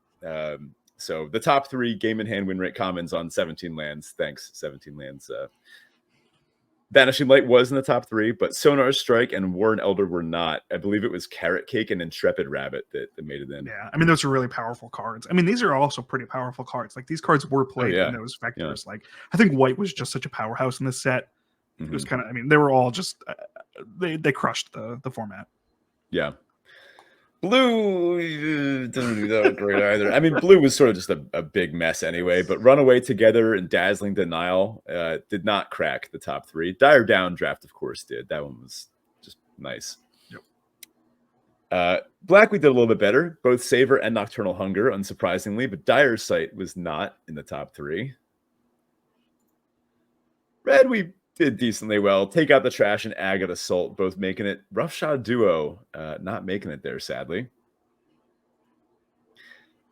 So the top 3 game in hand win rate commons on 17 lands. Thanks, 17 lands. Banishing Light was in the top 3, but Sonar Strike and Warren Elder were not. I believe it was Carrot Cake and Intrepid Rabbit that made it in. Yeah, I mean, those are really powerful cards. I mean, these are also pretty powerful cards. Like, these cards were played in those vectors. Yeah. Like, I think white was just such a powerhouse in this set. It was kind of, I mean, they were all just, they crushed the format. Yeah. Blue didn't do that great either. I mean, blue was sort of just a big mess anyway, but Runaway Together and Dazzling Denial did not crack the top 3. Dire Downdraft, of course, did. That one was just nice. Yep. Black, we did a little bit better. Both Savor and Nocturnal Hunger, unsurprisingly, but Dire Sight was not in the top 3. Red, we did decently well. Take Out the Trash and Agate Assault, both making it. Roughshod Duo, not making it there, sadly.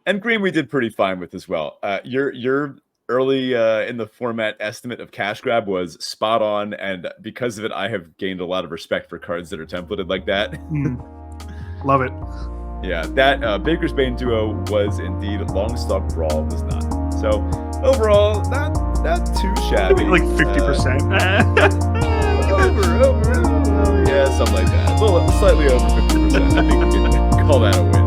And green, we did pretty fine with as well. Your early in the format estimate of Cash Grab was spot on, and because of it, I have gained a lot of respect for cards that are templated like that. Love it. Yeah, that Baker's Bane Duo was indeed. Longstalk Brawl was not. So overall, not too shabby. Like 50%. Over. Yeah, something like that. Well, slightly over 50%. I think we can call that a win.